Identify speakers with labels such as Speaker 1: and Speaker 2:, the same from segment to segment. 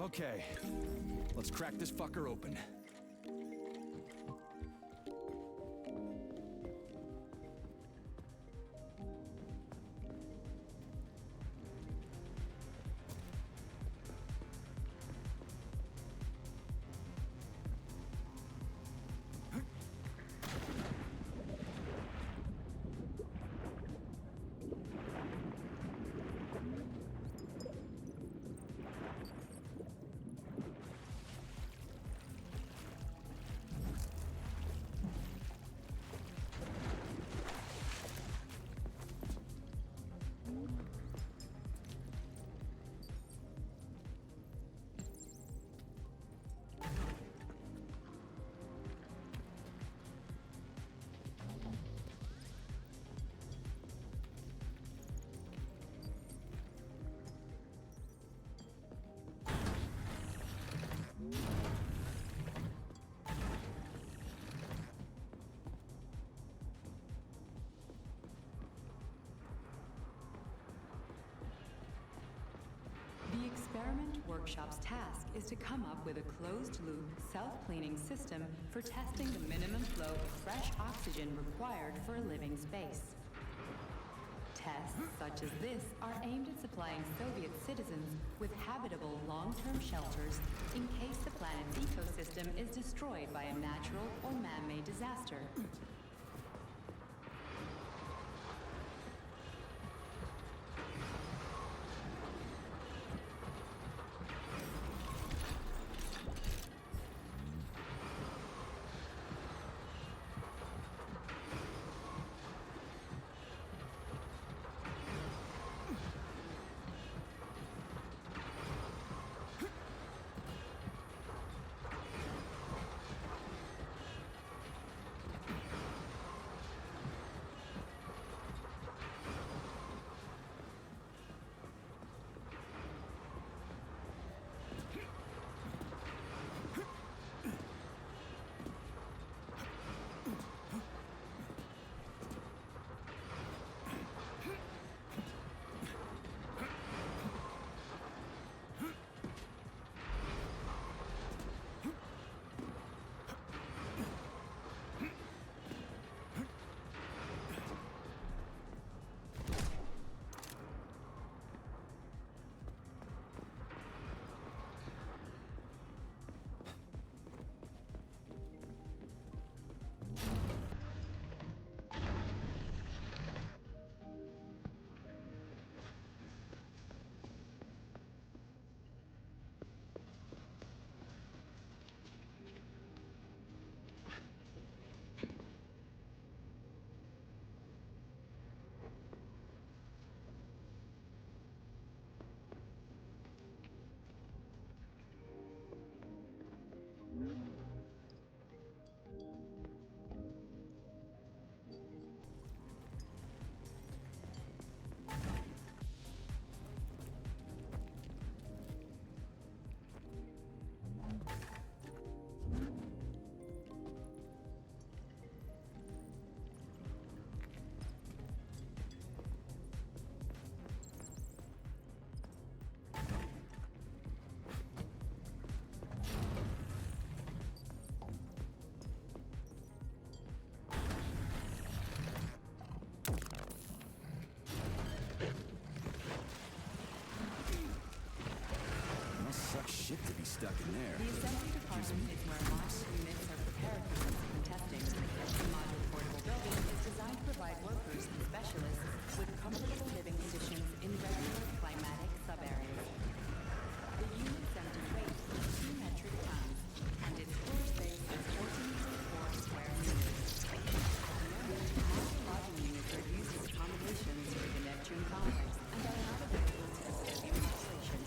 Speaker 1: Okay, let's crack this fucker open.
Speaker 2: The Experiment Workshop's task is to come up with a closed-loop, self-cleaning system for testing the minimum flow of fresh oxygen required for a living space. Tests such as this are aimed at supplying Soviet citizens with habitable long-term shelters in case the planet's ecosystem is destroyed by a natural or man-made disaster.
Speaker 1: shit to be stuck in there.
Speaker 2: The assembly department is where modern units are prepared for subsequent testing. The modular portable building is designed to provide workers and specialists with comfortable living conditions in regular climatic sub-areas. The unit's empty weight is 2 metric tons, and its floor space is 14.4 square meters. Modular lodging units are used as accommodations for the Neptune complex and are not available to the civilian population.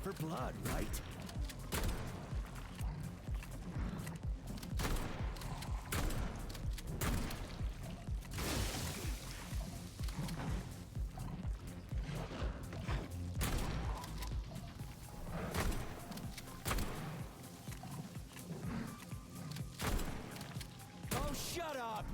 Speaker 1: For blood, right? Oh, shut up!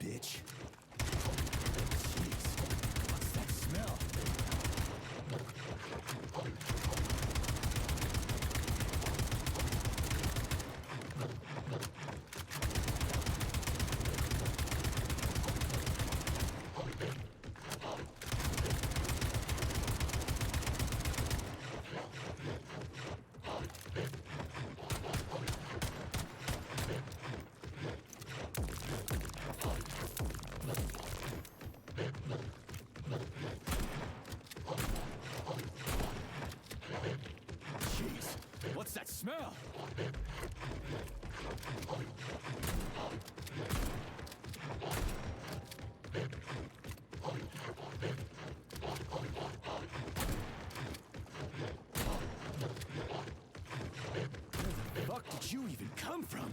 Speaker 1: bitch. Jeez, what's that smell? Jeez, what's that smell? Where the fuck did you even come from?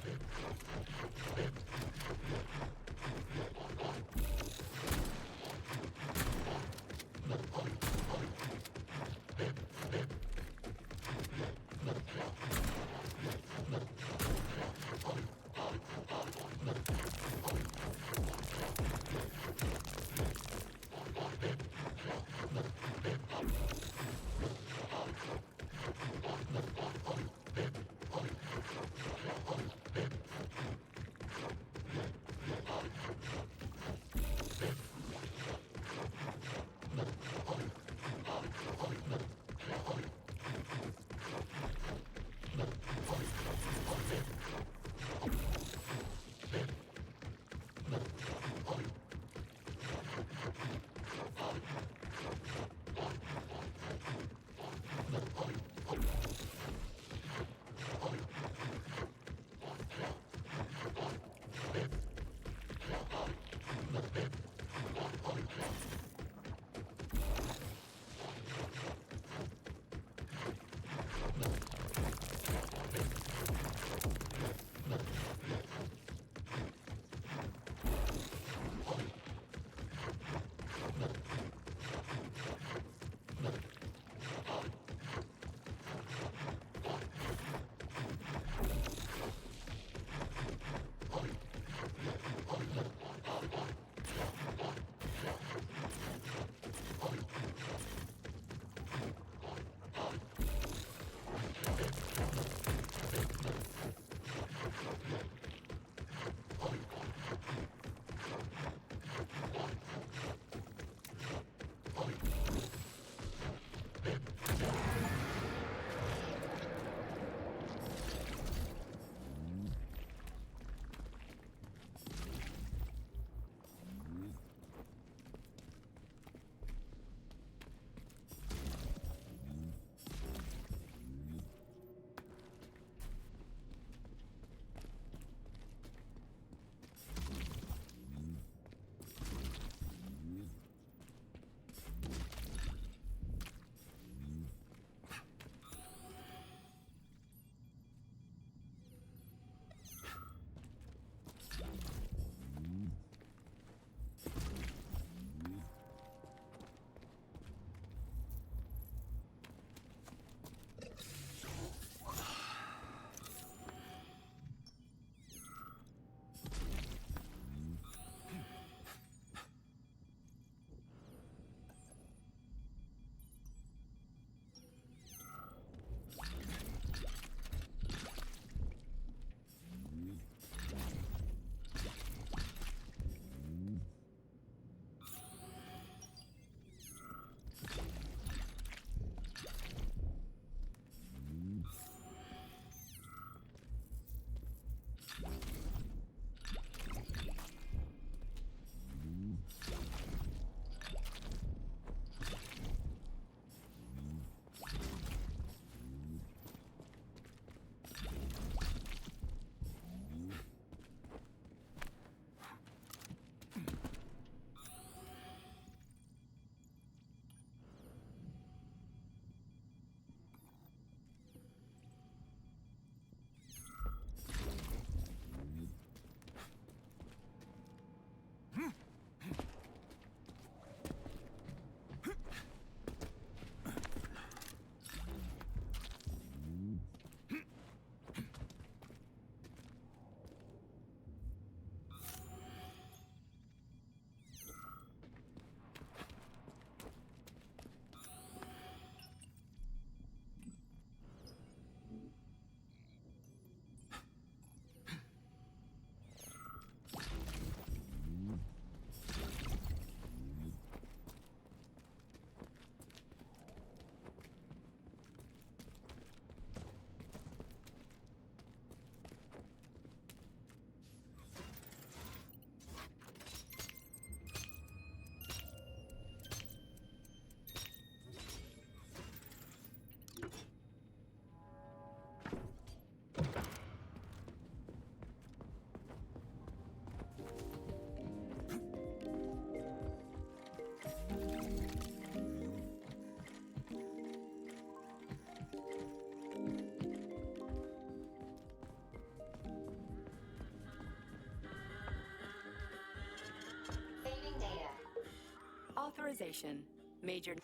Speaker 2: Authorization. Major...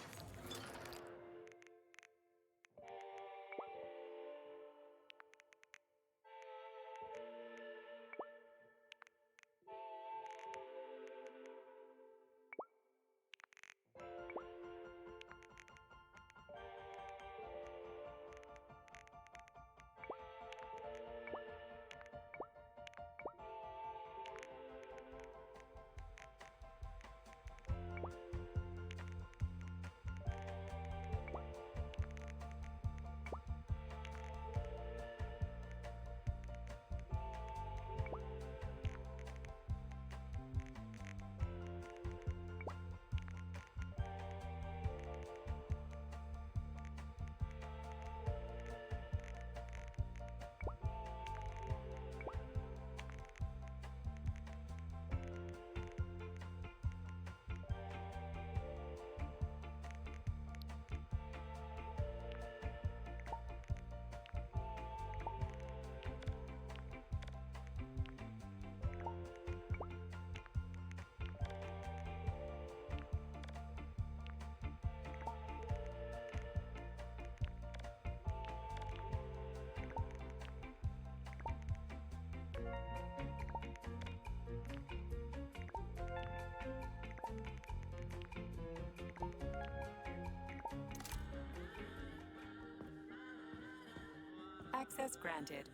Speaker 2: Access granted.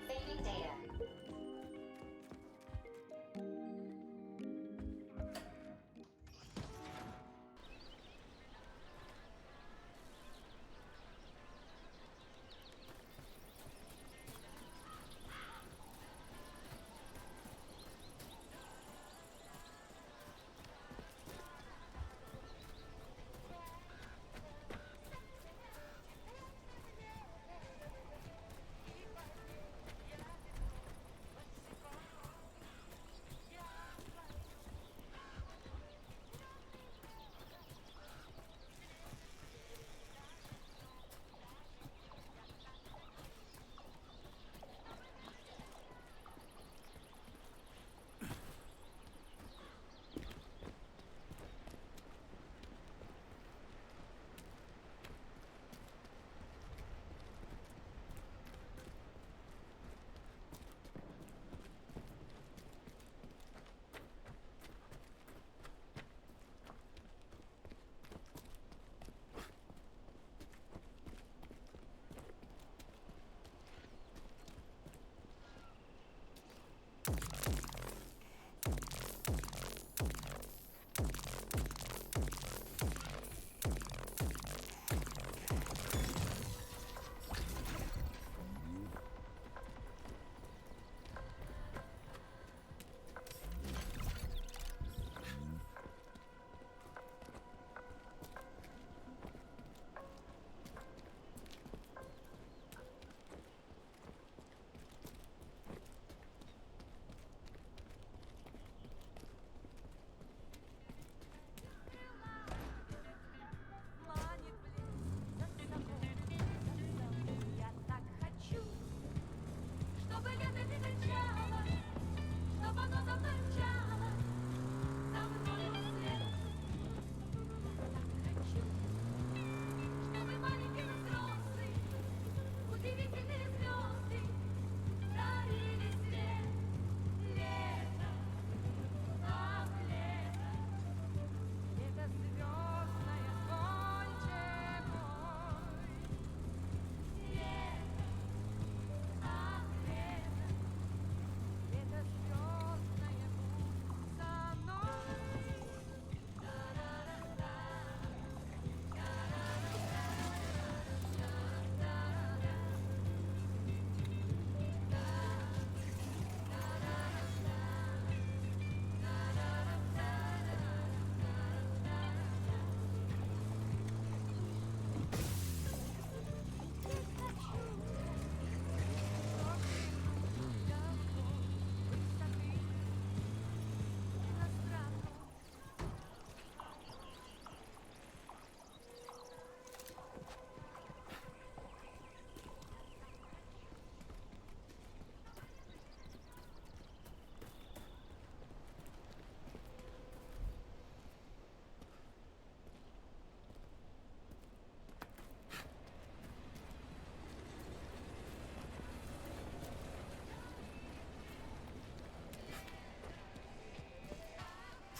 Speaker 3: Saving data.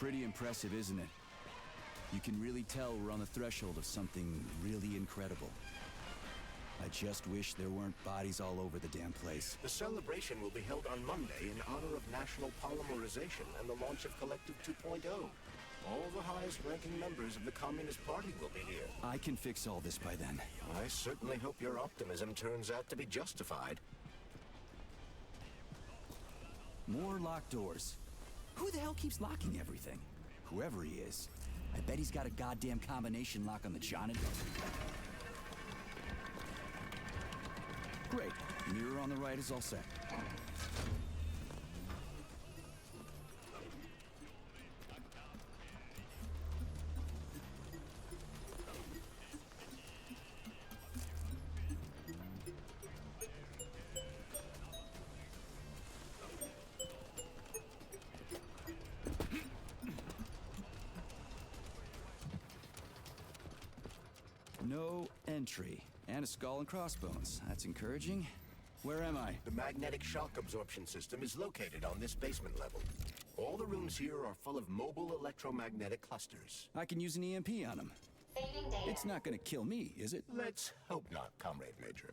Speaker 1: Pretty impressive, isn't it? You can really tell we're on the threshold of something really incredible. I just wish there weren't bodies all over the damn place.
Speaker 4: The celebration will be held on Monday in honor of National Polymerization and the launch of Collective 2.0.
Speaker 3: All the highest-ranking members of the Communist Party will be here.
Speaker 1: I can fix all this by then.
Speaker 3: I certainly hope your optimism turns out to be justified.
Speaker 1: More locked doors. Who the hell keeps locking everything? Whoever he is. I bet he's got a goddamn combination lock on the Johnnet. Great. Mirror on the right is all set. No entry. And a skull and crossbones. That's encouraging. Where am I?
Speaker 3: The magnetic shock absorption system is located on this basement level. All the rooms here are full of mobile electromagnetic clusters.
Speaker 1: I can use an EMP on him.
Speaker 4: Saving data.
Speaker 1: It's not gonna kill me, is it?
Speaker 3: Let's hope not, Comrade Major.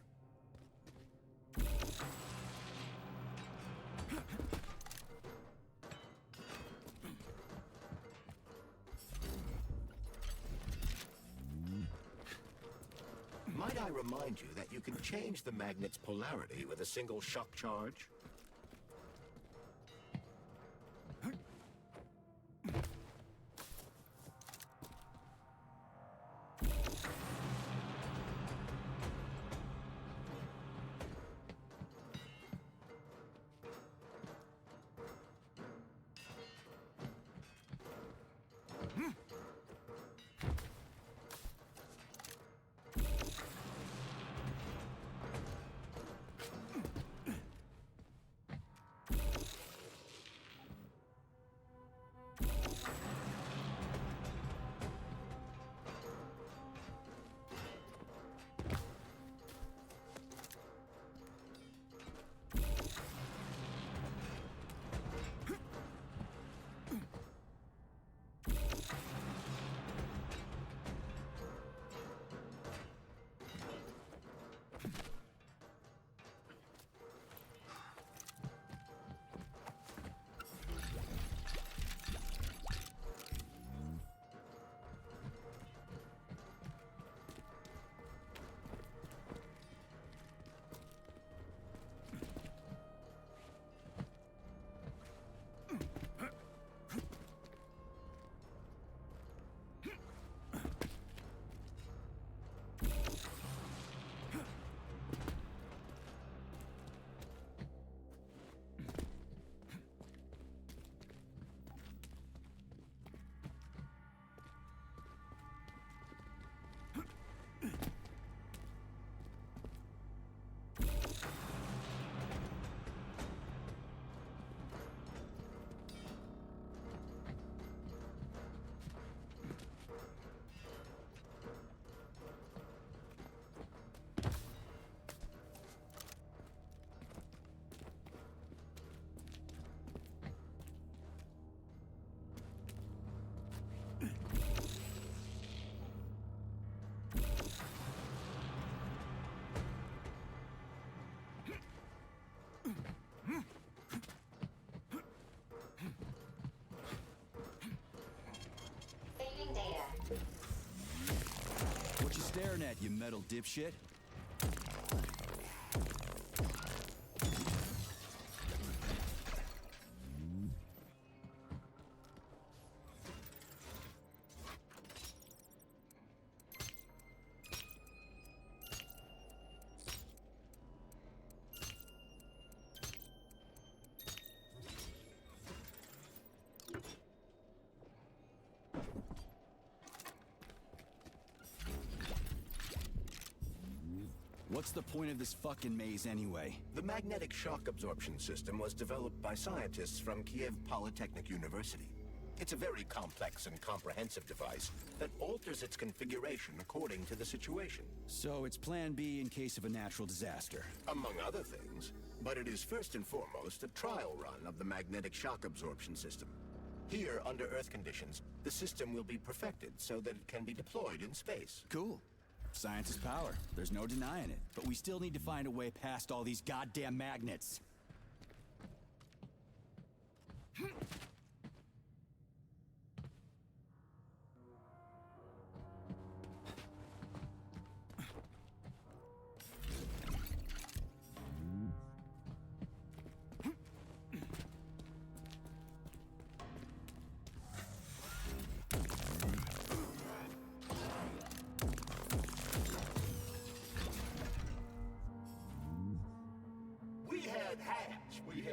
Speaker 3: Might I remind you that you can change the magnet's polarity with a single shock charge?
Speaker 4: Saving data.
Speaker 1: What you staring at, you metal dipshit? What's the point of this fucking maze anyway?
Speaker 3: The magnetic shock absorption system was developed by scientists from Kiev Polytechnic University. It's a very complex and comprehensive device that alters its configuration according to the situation.
Speaker 1: So it's plan B in case of a natural disaster.
Speaker 3: Among other things. But it is first and foremost a trial run of the magnetic shock absorption system. Here, under Earth conditions, the system will be perfected so that it can be deployed in space.
Speaker 1: Cool. Science is power. There's no denying it. But we still need to find a way past all these goddamn magnets.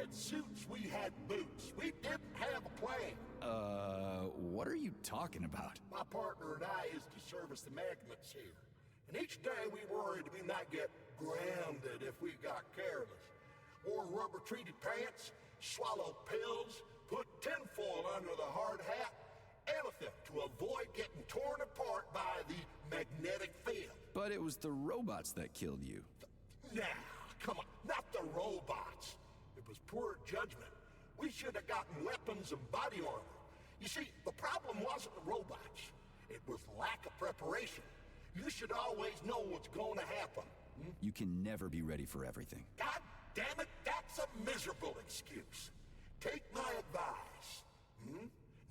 Speaker 5: had suits, we had boots. We didn't have a plan.
Speaker 1: What are you talking about?
Speaker 5: My partner and I is to service the magnets here. And each day we worried we might get grounded if we got careless. Wore rubber-treated pants, swallowed pills, put tinfoil under the hard hat, anything to avoid getting torn apart by the magnetic field.
Speaker 1: But it was the robots that killed you.
Speaker 5: Now, come on, not the robots. It was poor judgment. We should have gotten weapons and body armor. You see, the problem wasn't the robots. It was lack of preparation. You should always know what's going to happen.
Speaker 1: You can never be ready for everything.
Speaker 5: God damn it, that's a miserable excuse. Take my advice.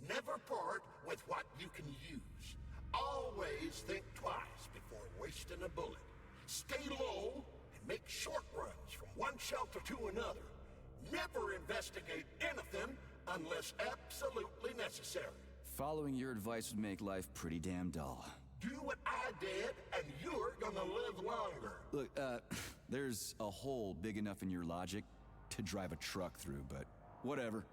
Speaker 5: Never part with what you can use. Always think twice before wasting a bullet. Stay low and make short runs from one shelter to another. Never investigate anything unless absolutely necessary.
Speaker 1: Following your advice would make life pretty damn dull.
Speaker 5: Do what I did, and you're gonna live longer.
Speaker 1: Look, there's a hole big enough in your logic to drive a truck through, but whatever.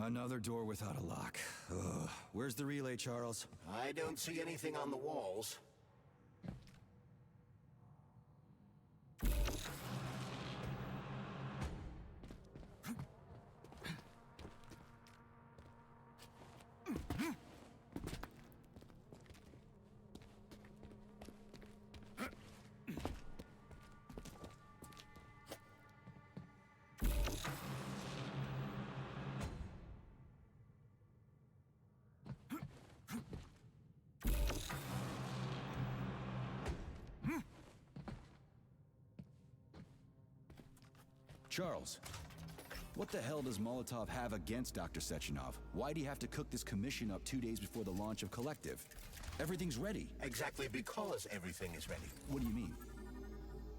Speaker 1: Another door without a lock. Ugh. Where's the relay, Charles?
Speaker 3: I don't see anything on the walls.
Speaker 1: Charles, what the hell does Molotov have against Dr. Sechenov? Why'd he have to cook this commission up 2 days before the launch of Collective? Everything's ready.
Speaker 3: Exactly because everything is ready.
Speaker 1: What do you mean?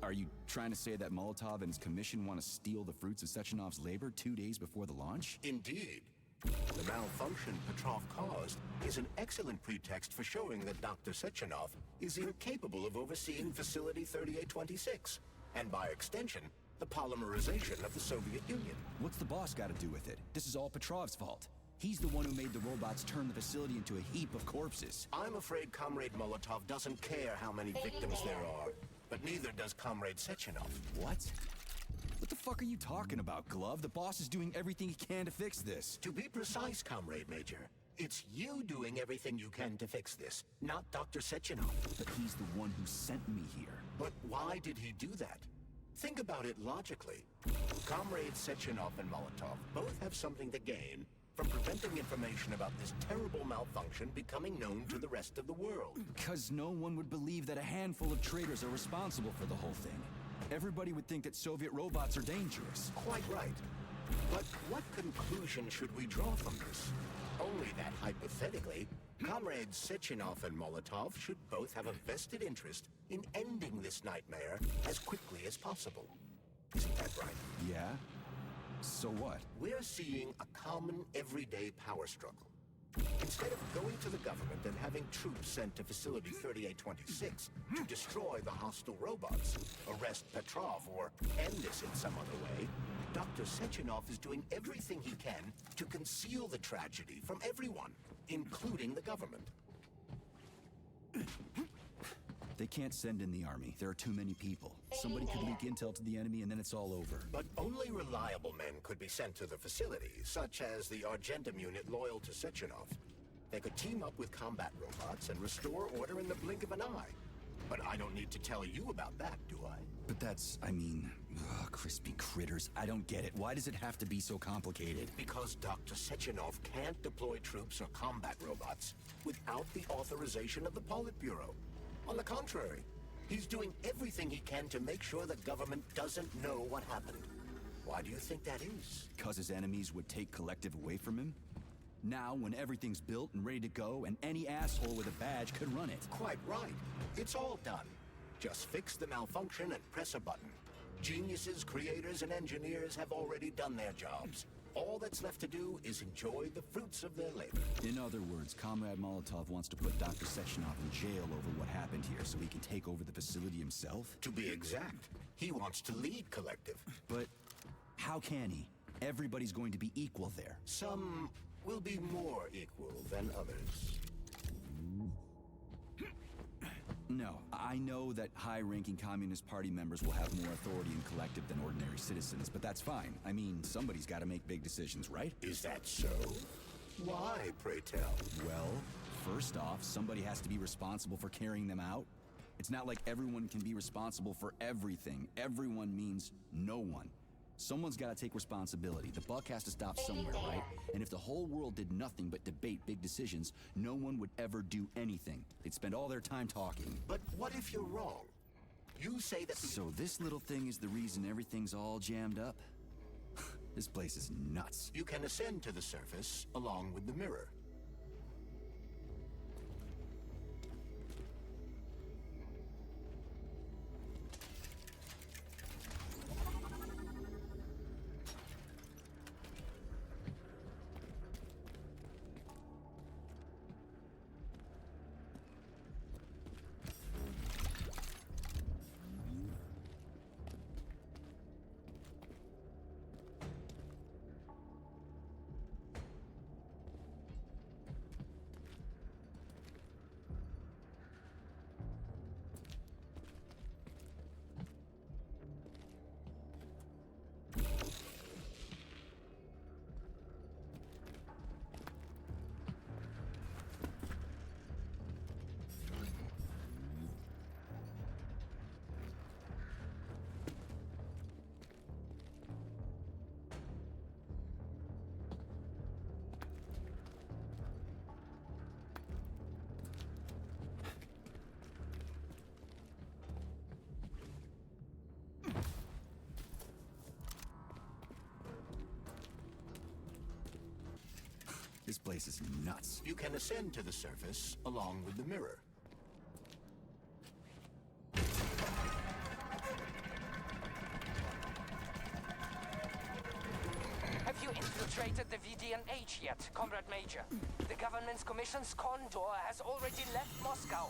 Speaker 1: Are you trying to say that Molotov and his commission want to steal the fruits of Sechenov's labor 2 days before the launch?
Speaker 3: Indeed. The malfunction Petrov caused is an excellent pretext for showing that Dr. Sechenov is incapable of overseeing Facility 3826, and by extension, the polymerization of the Soviet Union.
Speaker 1: What's the boss got to do with it? This is all Petrov's fault. He's the one who made the robots turn the facility into a heap of corpses.
Speaker 3: I'm afraid Comrade Molotov doesn't care how many victims there are, but neither does Comrade Sechenov.
Speaker 1: What? What the fuck are you talking about, Glove? The boss is doing everything he can to fix this.
Speaker 3: To be precise, Comrade Major, it's you doing everything you can to fix this, not Dr. Sechenov.
Speaker 1: But he's the one who sent me here.
Speaker 3: But why did he do that? Think about it logically. Comrades Sechenov and Molotov both have something to gain from preventing information about this terrible malfunction becoming known to the rest of the world.
Speaker 1: Because no one would believe that a handful of traitors are responsible for the whole thing. Everybody would think that Soviet robots are dangerous.
Speaker 3: Quite right. But what conclusion should we draw from this? Only that, hypothetically, Comrades Sechenov and Molotov should both have a vested interest in ending this nightmare as quickly as possible. Isn't that right?
Speaker 1: Yeah? So what?
Speaker 3: We're seeing a common, everyday power struggle. Instead of going to the government and having troops sent to Facility 3826 to destroy the hostile robots, arrest Petrov, or end this in some other way, Dr. Sechenov is doing everything he can to conceal the tragedy from everyone, including the government.
Speaker 1: They can't send in the army. There are too many people. Somebody could leak intel to the enemy and then it's all over.
Speaker 3: But only reliable men could be sent to the facility, such as the Argentum unit loyal to Sechenov. They could team up with combat robots and restore order in the blink of an eye. But I don't need to tell you about that, do I?
Speaker 1: But that's, crispy critters. I don't get it. Why does it have to be so complicated?
Speaker 3: Because Dr. Sechenov can't deploy troops or combat robots without the authorization of the Politburo. On the contrary, He's doing everything he can to make sure the government doesn't know what happened. Why do you think that is?
Speaker 1: Because his enemies would take Collective away from him? Now, when everything's built and ready to go, and any asshole with a badge could run it.
Speaker 3: Quite right. It's all done. Just fix the malfunction and press a button. Geniuses, creators, and engineers have already done their jobs. All that's left to do is enjoy the fruits of their labor.
Speaker 1: In other words, Comrade Molotov wants to put Dr. Sechenov in jail over what happened here so he can take over the facility himself?
Speaker 3: To be exact, he wants to lead Collective.
Speaker 1: But how can he? Everybody's going to be equal there.
Speaker 3: Some will be more equal than others.
Speaker 1: No, I know that high-ranking Communist Party members will have more authority in Collective than ordinary citizens, but that's fine. I mean, somebody's got to make big decisions, right?
Speaker 3: Is that so? Why, pray tell?
Speaker 1: Well, first off, somebody has to be responsible for carrying them out. It's not like everyone can be responsible for everything. Everyone means no one. Someone's got to take responsibility. The buck has to stop somewhere, right? And if the whole world did nothing but debate big decisions, no one would ever do anything. They'd spend all their time talking.
Speaker 3: But what if you're wrong? You say that
Speaker 1: So this little thing is the reason everything's all jammed up? This place is nuts.
Speaker 3: you can ascend to the surface along with the mirror.
Speaker 1: This place is nuts.
Speaker 3: You can ascend to the surface along with the mirror.
Speaker 6: Have you infiltrated the VDNH yet, Comrade Major? The government's commission's Condor has already left Moscow.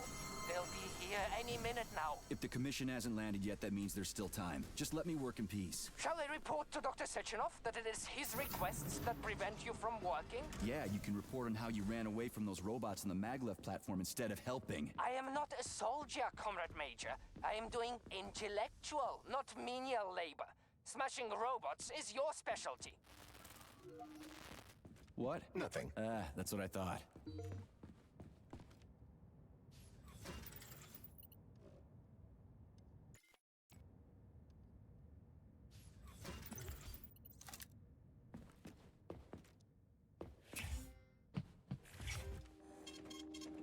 Speaker 6: They'll be here any minute now.
Speaker 1: If the commission hasn't landed yet, that means there's still time. Just let me work in peace.
Speaker 6: Shall I report to Dr. Sechenov that it is his requests that prevent you from working?
Speaker 1: Yeah, you can report on how you ran away from those robots on the maglev platform instead of helping.
Speaker 6: I am not a soldier, Comrade Major. I am doing intellectual, not menial labor. Smashing robots is your specialty.
Speaker 1: What?
Speaker 3: Nothing.
Speaker 1: That's what I thought.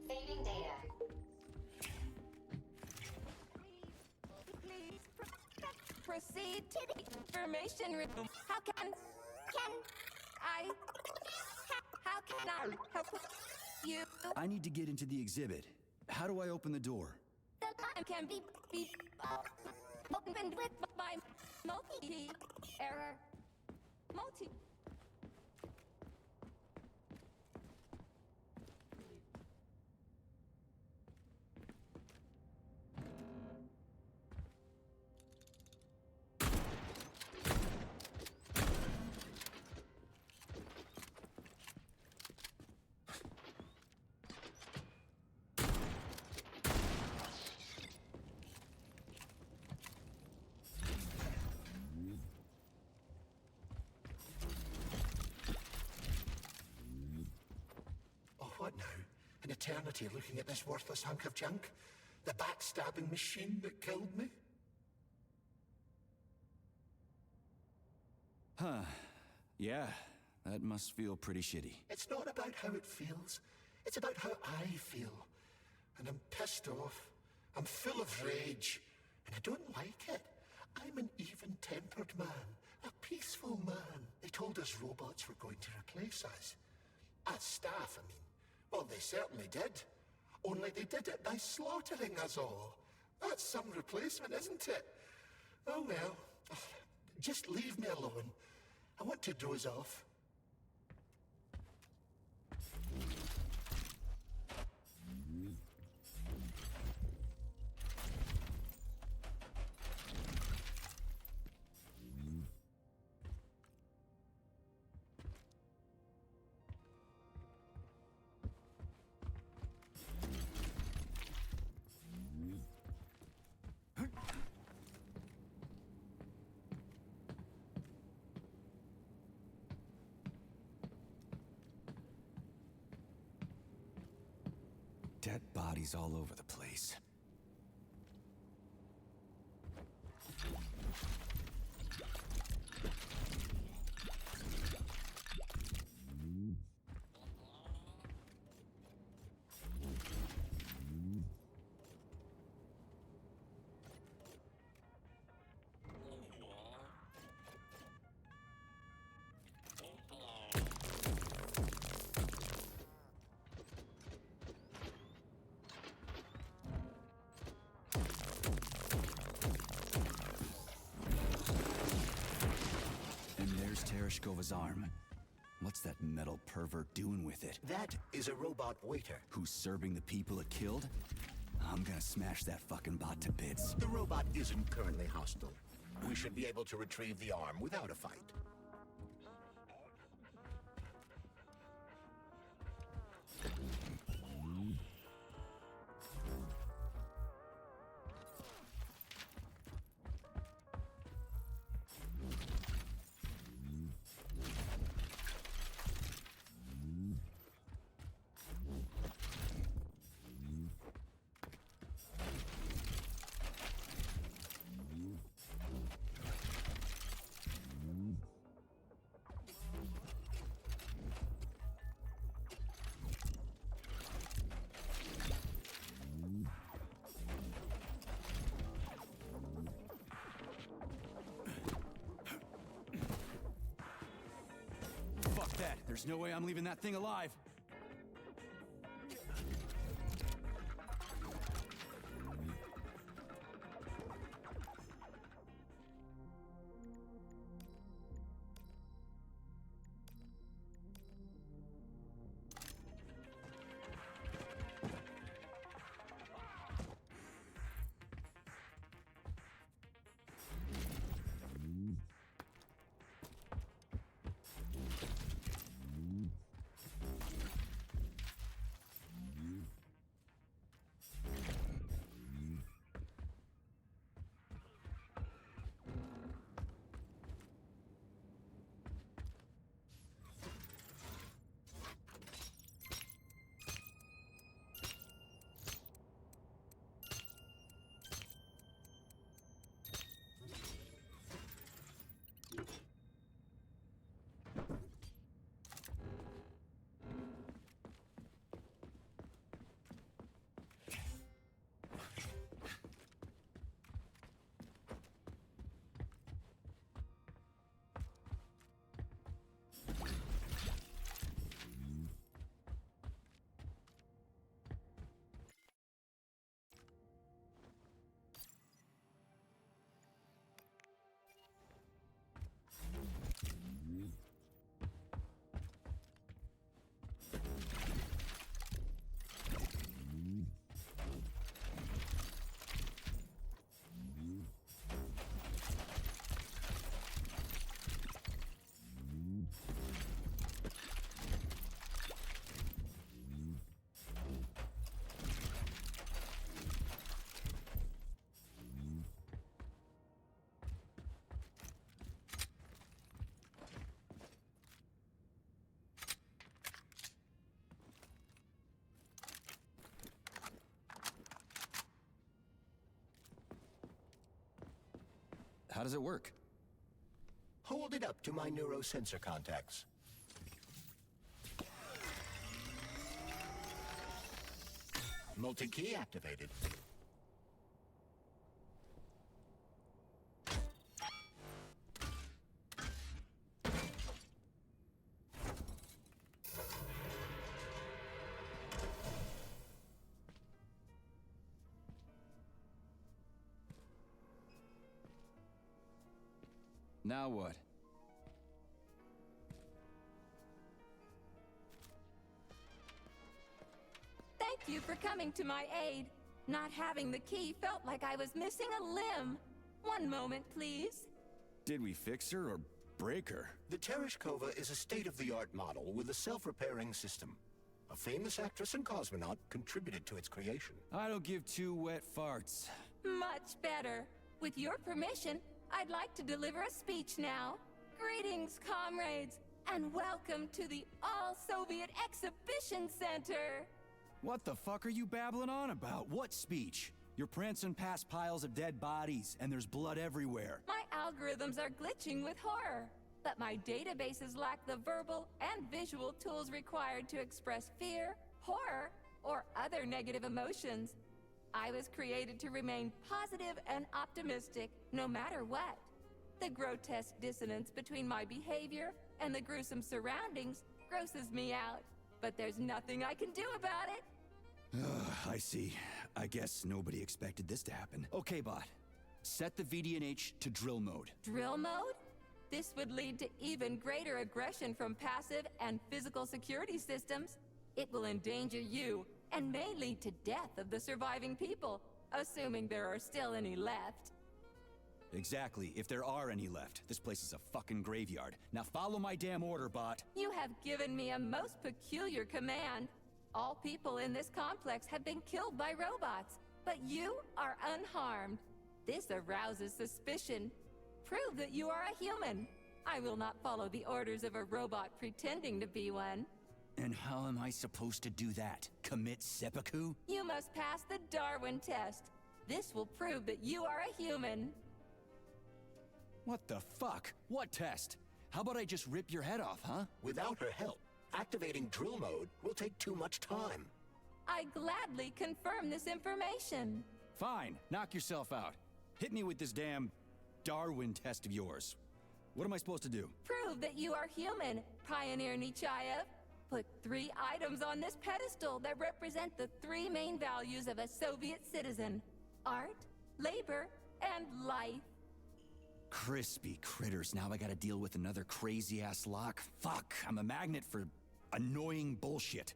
Speaker 4: Saving data.
Speaker 7: Please proceed to the information room. How can I help you?
Speaker 1: I need to get into the exhibit. How do I open the door?
Speaker 7: The time can be opened with my multi error. Multi.
Speaker 5: Oh, what now? An eternity looking at this worthless hunk of junk? The backstabbing machine that killed me?
Speaker 1: Huh. Yeah, that must feel pretty shitty.
Speaker 5: It's not about how it feels. It's about how I feel. And I'm pissed off. I'm full of rage, and I don't like it. I'm an even-tempered man, a peaceful man. They told us robots were going to replace us. As staff, I mean. Well, they certainly did. Only they did it by slaughtering us all. That's some replacement, isn't it? Oh well. Just leave me alone. I want to doze off.
Speaker 1: Dead bodies all over the place. Tereshkova's arm. What's that metal pervert doing with it?
Speaker 3: That is a robot waiter.
Speaker 1: Who's serving the people it killed? I'm gonna smash that fucking bot to bits.
Speaker 3: The robot isn't currently hostile. We should be able to retrieve the arm without a fight.
Speaker 1: Fuck that. There's no way I'm leaving that thing alive. How does it work?
Speaker 3: Hold it up to my neurosensor contacts. Multi-key activated.
Speaker 1: Now what?
Speaker 7: Thank you for coming to my aid. Not having the key felt like I was missing a limb. One moment, please.
Speaker 1: Did we fix her or break her?
Speaker 3: The Tereshkova is a state-of-the-art model with a self-repairing system. A famous actress and cosmonaut contributed to its creation.
Speaker 1: I don't give two wet farts.
Speaker 7: Much better. With your permission, I'd like to deliver a speech now. Greetings, comrades, and welcome to the All-Soviet Exhibition Center.
Speaker 1: What the fuck are you babbling on about? What speech? You're prancing past piles of dead bodies, and there's blood everywhere.
Speaker 7: My algorithms are glitching with horror, but my databases lack the verbal and visual tools required to express fear, horror, or other negative emotions. I was created to remain positive and optimistic, no matter what. The grotesque dissonance between my behavior and the gruesome surroundings grosses me out, but there's nothing I can do about it.
Speaker 1: I see. I guess nobody expected this to happen. Okay, bot. Set the VDNH to drill mode.
Speaker 7: Drill mode? This would lead to even greater aggression from passive and physical security systems. It will endanger you, and may lead to death of the surviving people, assuming there are still any left.
Speaker 1: Exactly, if there are any left. This place is a fucking graveyard. Now follow my damn order, bot.
Speaker 7: You have given me a most peculiar command. All people in this complex have been killed by robots, but you are unharmed. This arouses suspicion. Prove that you are a human. I will not follow the orders of a robot pretending to be one.
Speaker 1: And how am I supposed to do that? Commit seppuku?
Speaker 7: You must pass the Darwin test. This will prove that you are a human.
Speaker 1: What the fuck? What test? How about I just rip your head off, huh?
Speaker 3: Without her help, activating drill mode will take too much time.
Speaker 7: I gladly confirm this information.
Speaker 1: Fine, knock yourself out. Hit me with this damn Darwin test of yours. What am I supposed to do?
Speaker 7: Prove that you are human, Pioneer Nechayev. Put 3 items on this pedestal that represent the 3 main values of a Soviet citizen: art, labor, and life.
Speaker 1: Crispy critters, now I gotta deal with another crazy-ass lock? Fuck, I'm a magnet for annoying bullshit.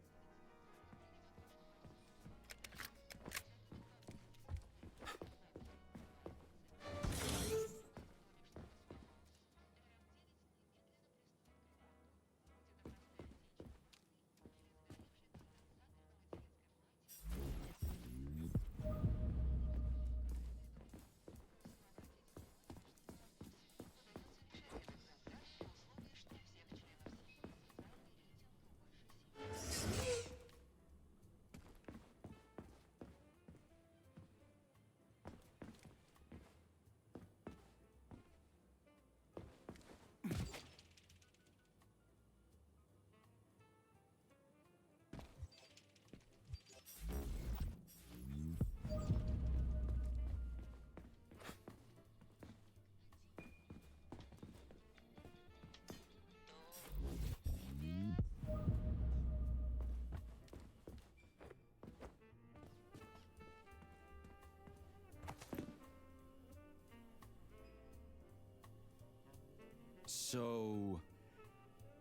Speaker 1: So,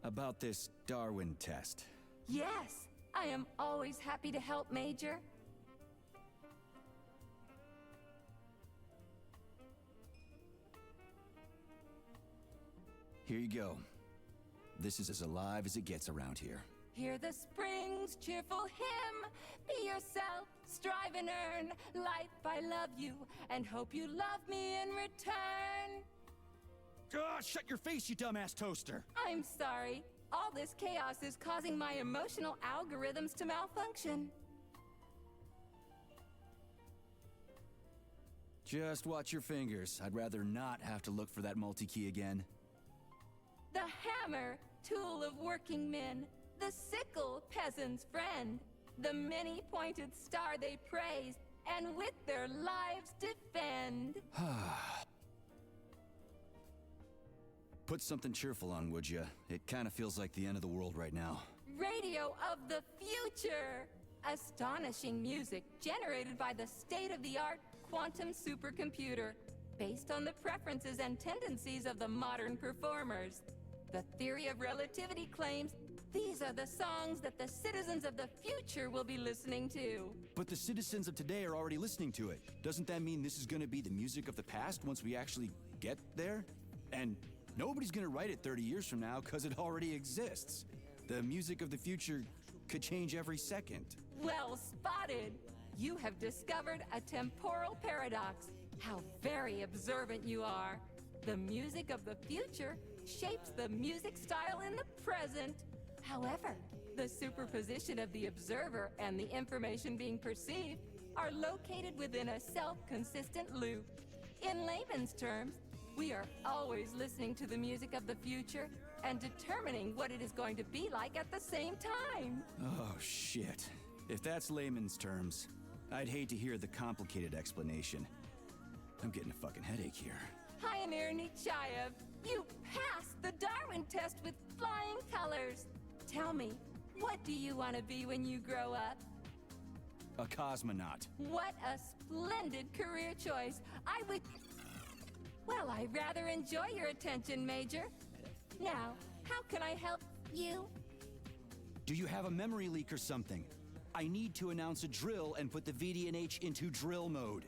Speaker 1: about this Darwin test.
Speaker 7: Yes, I am always happy to help, Major.
Speaker 1: Here you go. This is as alive as it gets around here.
Speaker 7: Hear the spring's cheerful hymn. Be yourself, strive and earn. Life, I love you, and hope you love me in return.
Speaker 1: Shut your face, you dumbass toaster!
Speaker 7: I'm sorry. All this chaos is causing my emotional algorithms to malfunction.
Speaker 1: Just watch your fingers. I'd rather not have to look for that multi-key again.
Speaker 7: The hammer, tool of working men. The sickle, peasant's friend. The many-pointed star they praise, and with their lives defend.
Speaker 1: Put something cheerful on, would ya? It kind of feels like the end of the world right now.
Speaker 7: Radio of the future! Astonishing music generated by the state-of-the-art quantum supercomputer, based on the preferences and tendencies of the modern performers. The theory of relativity claims these are the songs that the citizens of the future will be listening to.
Speaker 1: But the citizens of today are already listening to it. Doesn't that mean this is gonna be the music of the past once we actually get there? And nobody's gonna write it 30 years from now because it already exists. The music of the future could change every second.
Speaker 7: Well spotted! You have discovered a temporal paradox. How very observant you are. The music of the future shapes the music style in the present. However, the superposition of the observer and the information being perceived are located within a self-consistent loop. In layman's terms, we are always listening to the music of the future and determining what it is going to be like at the same time.
Speaker 1: Oh, shit. If that's layman's terms, I'd hate to hear the complicated explanation. I'm getting a fucking headache here.
Speaker 7: Pioneer Nechayev, you passed the Darwin test with flying colors. Tell me, what do you want to be when you grow up?
Speaker 1: A cosmonaut.
Speaker 7: What a splendid career choice. I would... Well, I rather enjoy your attention, Major. Now, how can I help you?
Speaker 1: Do you have a memory leak or something? I need to announce a drill and put the VDNH into drill mode.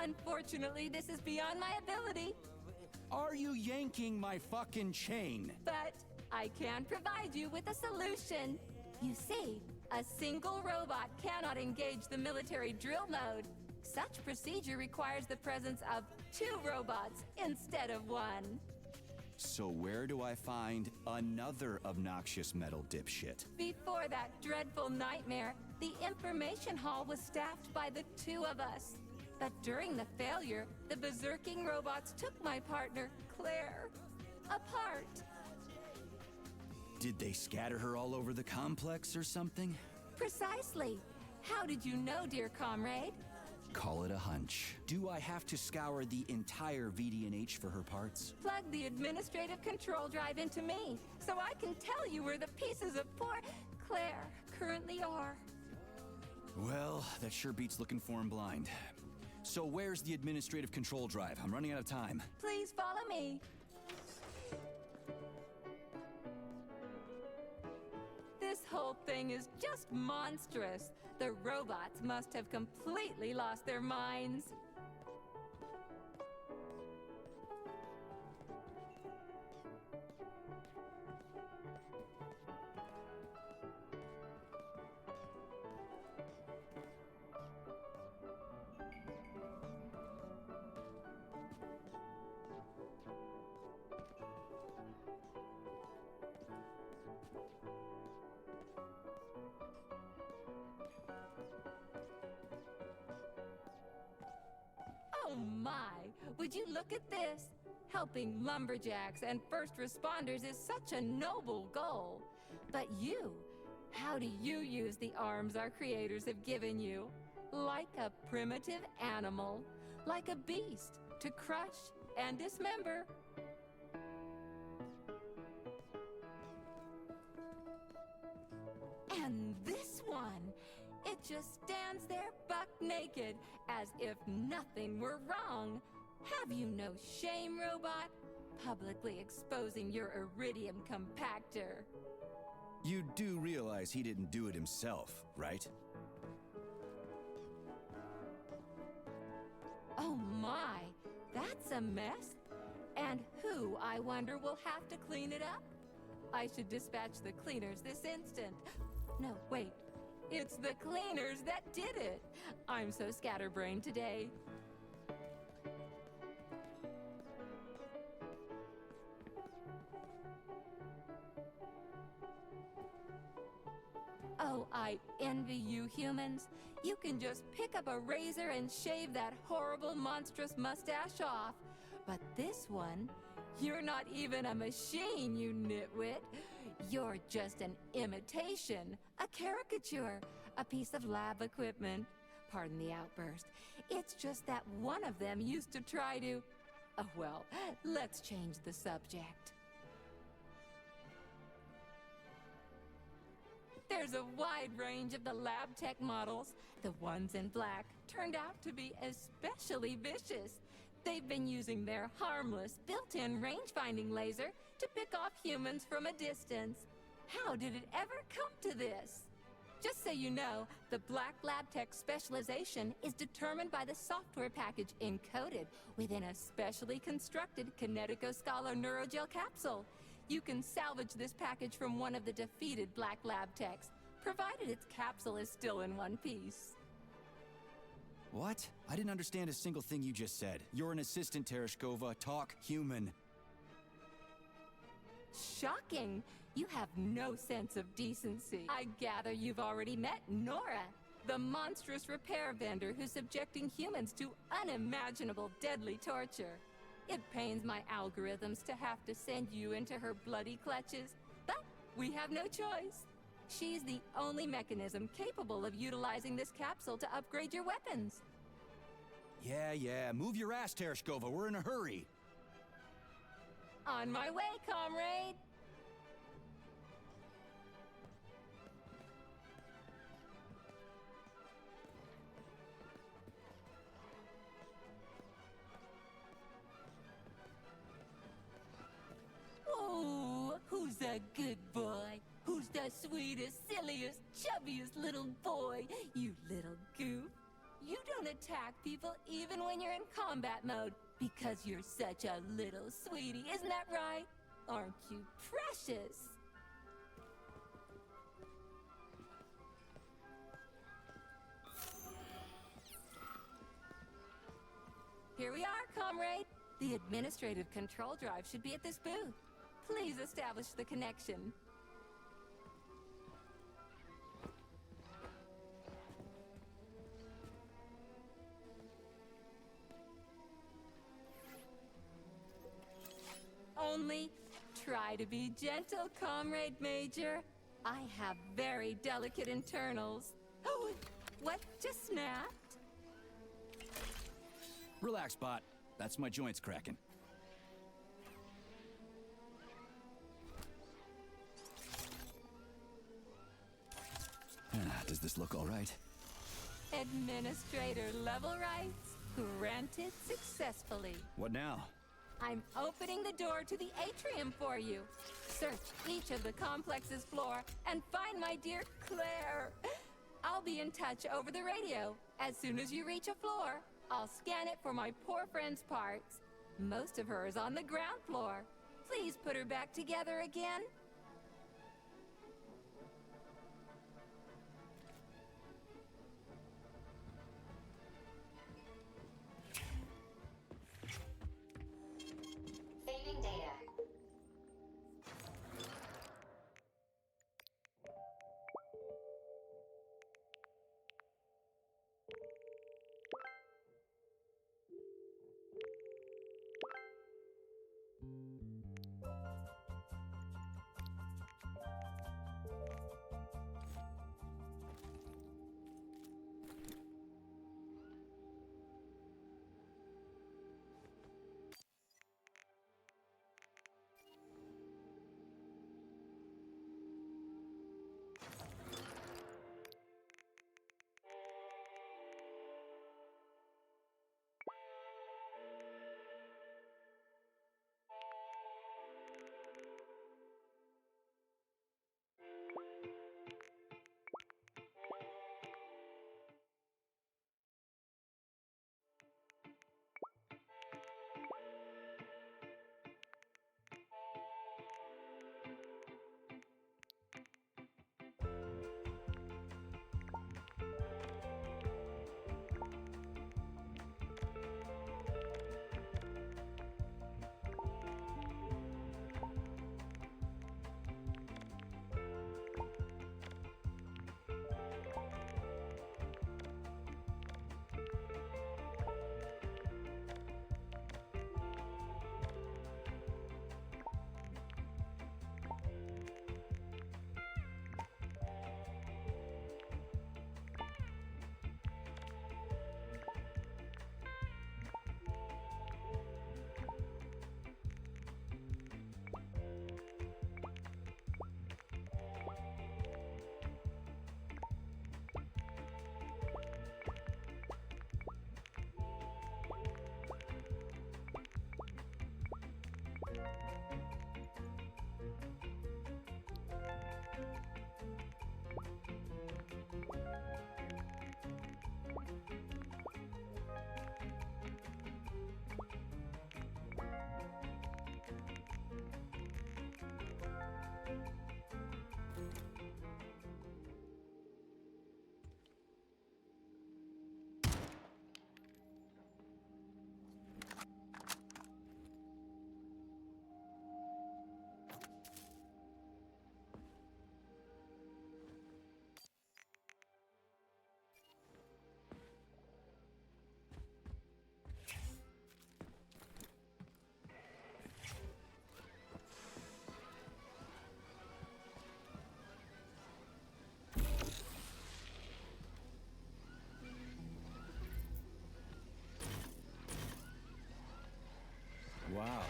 Speaker 7: Unfortunately, this is beyond my ability,
Speaker 1: Are you yanking my fucking chain?
Speaker 7: but I can provide you with a solution. You see, a single robot cannot engage the military drill mode. Such procedure requires the presence of 2 robots instead of 1.
Speaker 1: So where do I find another obnoxious metal dipshit?
Speaker 7: Before that dreadful nightmare, the information hall was staffed by the 2 of us. But during the failure, the berserking robots took my partner, Claire, apart.
Speaker 1: Did they scatter her all over the complex or something?
Speaker 7: Precisely. How did you know, dear comrade?
Speaker 1: Call it a hunch. Do I have to scour the entire VDNH for her parts?
Speaker 7: Plug the administrative control drive into me, so I can tell you where the pieces of poor Claire currently are.
Speaker 1: Well, that sure beats looking for him blind. So where's the administrative control drive? I'm running out of time.
Speaker 7: Please follow me. This whole thing is just monstrous. The robots must have completely lost their minds. Oh my! Would you look at this? Helping lumberjacks and first responders is such a noble goal. But you, how do you use the arms our creators have given you? Like a primitive animal, like a beast, to crush and dismember. And this one, it just stands there buck naked, as if nothing were wrong. Have you no shame, robot? Publicly exposing your iridium compactor.
Speaker 1: You do realize he didn't do it himself, right?
Speaker 7: Oh my, that's a mess. And who, I wonder, will have to clean it up? I should dispatch the cleaners this instant. No, wait. It's the cleaners that did it. I'm so scatterbrained today. Oh, I envy you humans. You can just pick up a razor and shave that horrible, monstrous mustache off. But this one, you're not even a machine, you nitwit. You're just an imitation, a caricature, a piece of lab equipment. Pardon the outburst. It's just that one of them used to try to... Oh, well, let's change the subject. There's a wide range of the lab tech models. The ones in black turned out to be especially vicious. They've been using their harmless, built-in range-finding laser to pick off humans from a distance. How did it ever come to this? Just so you know, the Black Lab Tech specialization is determined by the software package encoded within a specially constructed Kinetico Scholar Neurogel capsule. You can salvage this package from one of the defeated Black Lab Techs, provided its capsule is still in one piece.
Speaker 1: What? I didn't understand a single thing you just said. You're an assistant, Tereshkova. Talk human.
Speaker 7: Shocking! You have no sense of decency. I gather you've already met Nora, the monstrous repair vendor who's subjecting humans to unimaginable deadly torture. It pains my algorithms to have to send you into her bloody clutches, but we have no choice. She's the only mechanism capable of utilizing this capsule to upgrade your weapons.
Speaker 1: Yeah, move your ass, Tereshkova. We're in a hurry.
Speaker 7: On my way, comrade! Oh, who's the good boy? Who's the sweetest, silliest, chubbiest little boy? You little goof. You don't attack people even when you're in combat mode because you're such a little sweetie, isn't that right? Aren't you precious? Here we are, comrade. The administrative control drive should be at this booth. Please establish the connection. Only try to be gentle, Comrade Major. I have very delicate internals. Oh, what just snapped?
Speaker 1: Relax, bot. That's my joints cracking. Does this look all right?
Speaker 7: Administrator level rights granted successfully.
Speaker 1: What now?
Speaker 7: I'm opening the door to the atrium for you. Search each of the complex's floor and find my dear Claire. I'll be in touch over the radio. As soon as you reach a floor, I'll scan it for my poor friend's parts. Most of her is on the ground floor. Please put her back together again.
Speaker 4: Saving data.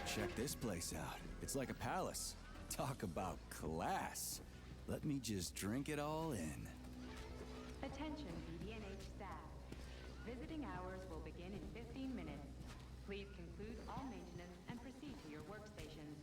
Speaker 1: Check this place out. It's like a palace. Talk about class. Let me just drink it all in.
Speaker 2: Attention BDNH staff. Visiting hours will begin in 15 minutes. Please conclude all maintenance and proceed to your workstations.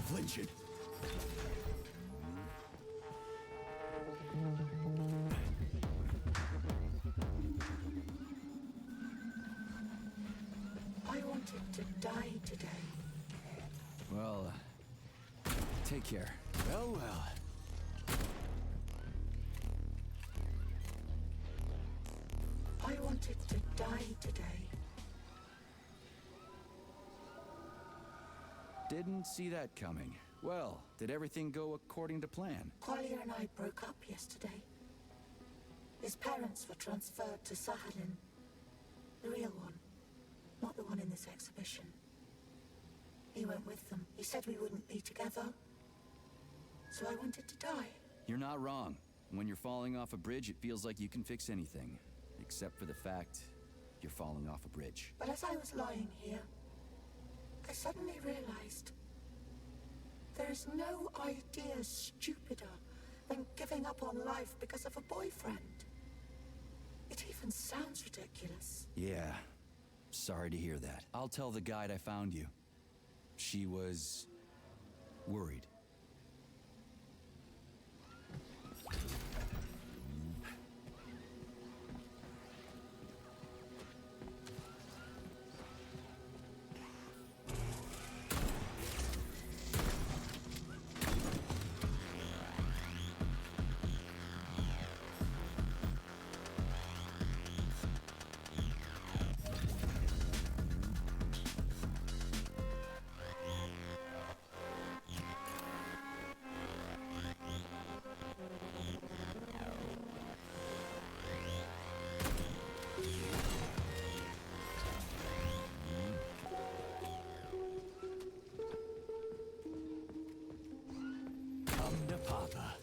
Speaker 1: Flinching.
Speaker 8: I wanted to die today.
Speaker 1: Well, take care. Well, well.
Speaker 8: I wanted to die today.
Speaker 1: Didn't see that coming. Well, did everything go according to plan?
Speaker 8: Collier and I broke up yesterday. His parents were transferred to Sahalin. The real one, not the one in this exhibition. He went with them. He said we wouldn't be together. So I wanted to die.
Speaker 1: You're not wrong. When you're falling off a bridge, it feels like you can fix anything. Except for the fact you're falling off a bridge.
Speaker 8: But as I was lying here, I suddenly realized there is no idea stupider than giving up on life because of a boyfriend. It even sounds ridiculous.
Speaker 1: Yeah. Sorry to hear that. I'll tell the guide I found you. She was worried. Papa.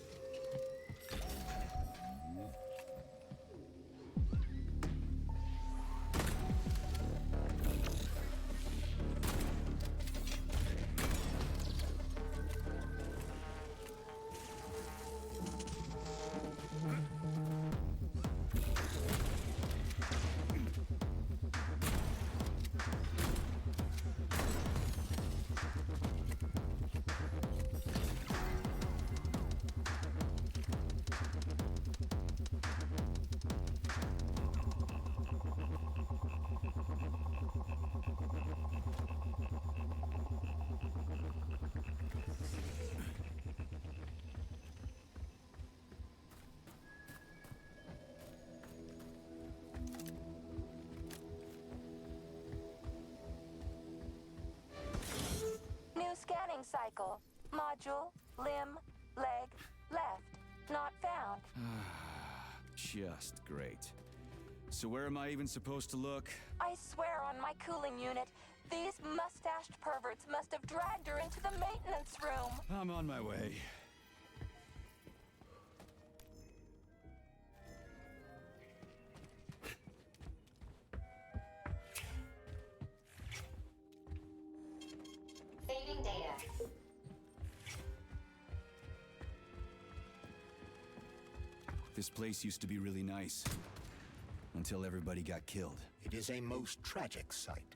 Speaker 7: Scanning cycle. Module, limb, leg, left. Not found.
Speaker 1: Just great. So where am I even supposed to look?
Speaker 7: I swear on my cooling unit, these mustached perverts must have dragged her into the maintenance room.
Speaker 1: I'm on my way.
Speaker 4: Saving data.
Speaker 1: This place used to be really nice. Until everybody got killed.
Speaker 3: It is a most tragic sight.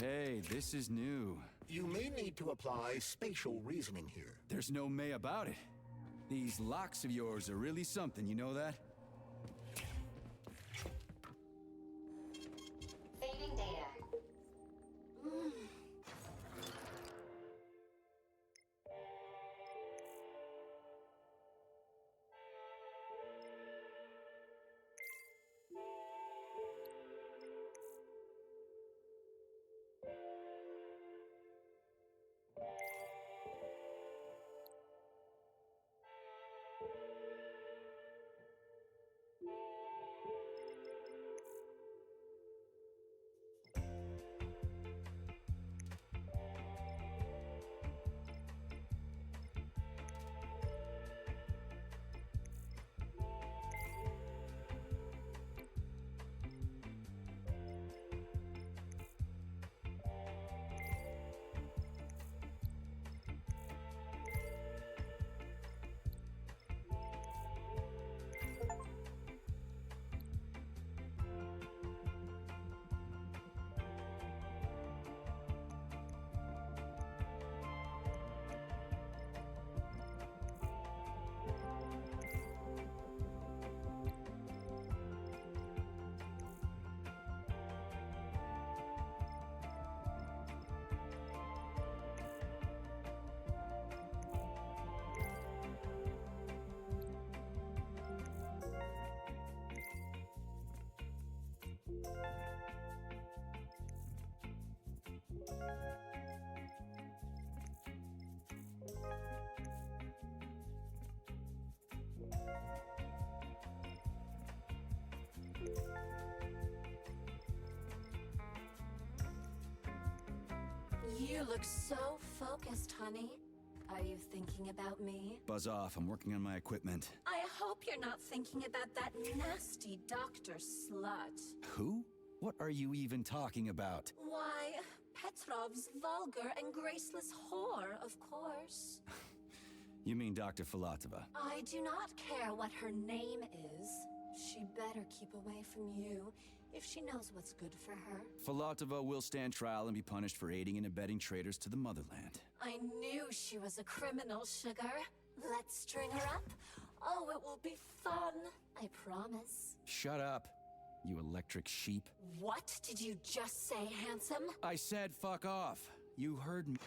Speaker 1: Hey, this is new.
Speaker 3: You may need to apply spatial reasoning here.
Speaker 1: There's no may about it. These locks of yours are really something, you know that?
Speaker 4: Saving data.
Speaker 9: You look so focused, honey. Are you thinking about me?
Speaker 1: Buzz off, I'm working on my equipment.
Speaker 9: I hope you're not thinking about that nasty doctor slut.
Speaker 1: Who? What are you even talking about?
Speaker 9: Why, Petrov's vulgar and graceless whore, of course.
Speaker 1: You mean Dr. Filatova?
Speaker 9: I do not care what her name is. She better keep away from you if she knows what's good for her.
Speaker 1: Filatova will stand trial and be punished for aiding and abetting traitors to the motherland.
Speaker 9: I knew she was a criminal, Sugar. Let's string her up. Oh, it will be fun. I promise.
Speaker 1: Shut up, you electric sheep.
Speaker 9: What did you just say, handsome?
Speaker 1: I said fuck off. You heard me.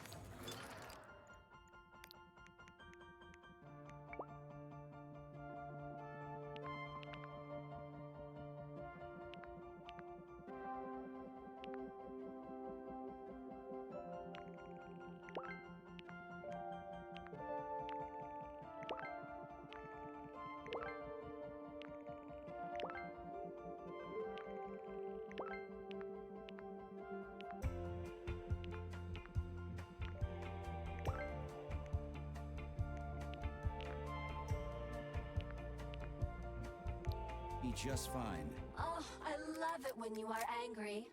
Speaker 1: Just fine.
Speaker 9: Oh, I love it when you are angry.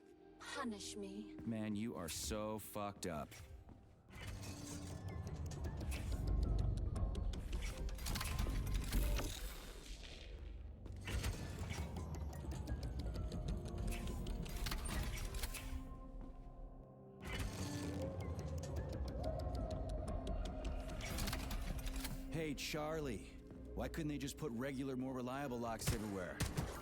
Speaker 9: Punish me.
Speaker 1: Man, you are so fucked up. Hey, Charlie. Why couldn't they just put regular, more reliable locks everywhere?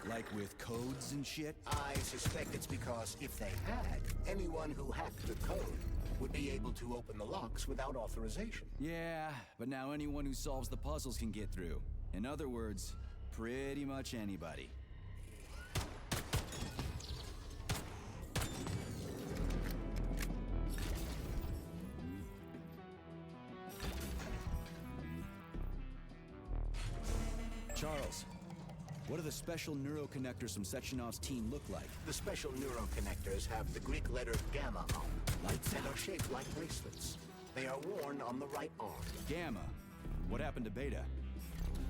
Speaker 1: Like with codes and shit?
Speaker 3: I suspect it's because if they had, anyone who hacked the code would be able to open the locks without authorization.
Speaker 1: Yeah, but now anyone who solves the puzzles can get through. In other words, pretty much anybody. Charles, what do the special neuroconnectors from Sechenov's team look like?
Speaker 3: The special neuroconnectors have the Greek letter gamma on them, and are shaped like bracelets. They are worn on the right arm.
Speaker 1: Gamma? What happened to Beta?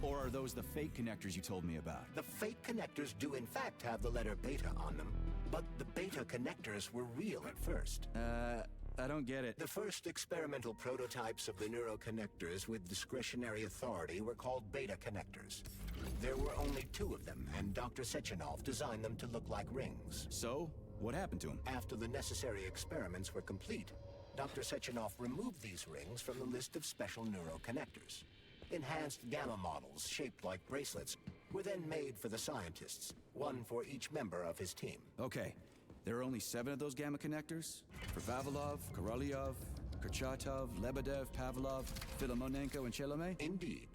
Speaker 1: Or are those the fake connectors you told me about?
Speaker 3: The fake connectors do in fact have the letter beta on them, but the beta connectors were real at first.
Speaker 1: I don't get it.
Speaker 3: The first experimental prototypes of the neuroconnectors with discretionary authority were called beta connectors. There were only 2 of them, and Dr. Sechenov designed them to look like rings.
Speaker 1: So, what happened to them?
Speaker 3: After the necessary experiments were complete, Dr. Sechenov removed these rings from the list of special neuroconnectors. Enhanced gamma models, shaped like bracelets, were then made for the scientists, one for each member of his team.
Speaker 1: Okay, there are only 7 of those gamma connectors? For Vavilov, Korolyov, Kurchatov, Lebedev, Pavlov, Filomonenko, and Chelomey?
Speaker 3: Indeed.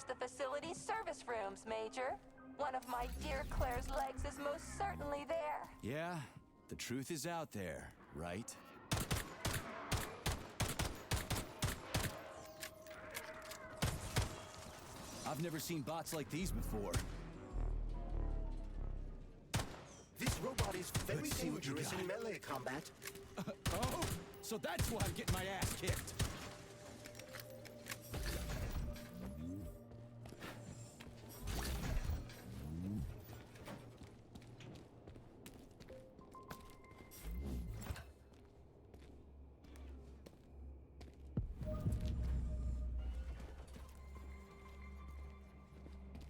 Speaker 7: the facility's service rooms, Major. One of my dear Claire's legs is most certainly there.
Speaker 1: Yeah, the truth is out there, right? I've never seen bots like these before.
Speaker 3: This robot is very
Speaker 1: Let's see what you
Speaker 3: dangerous
Speaker 1: got.
Speaker 3: in melee combat.
Speaker 1: Oh, so that's why I'm getting my ass kicked.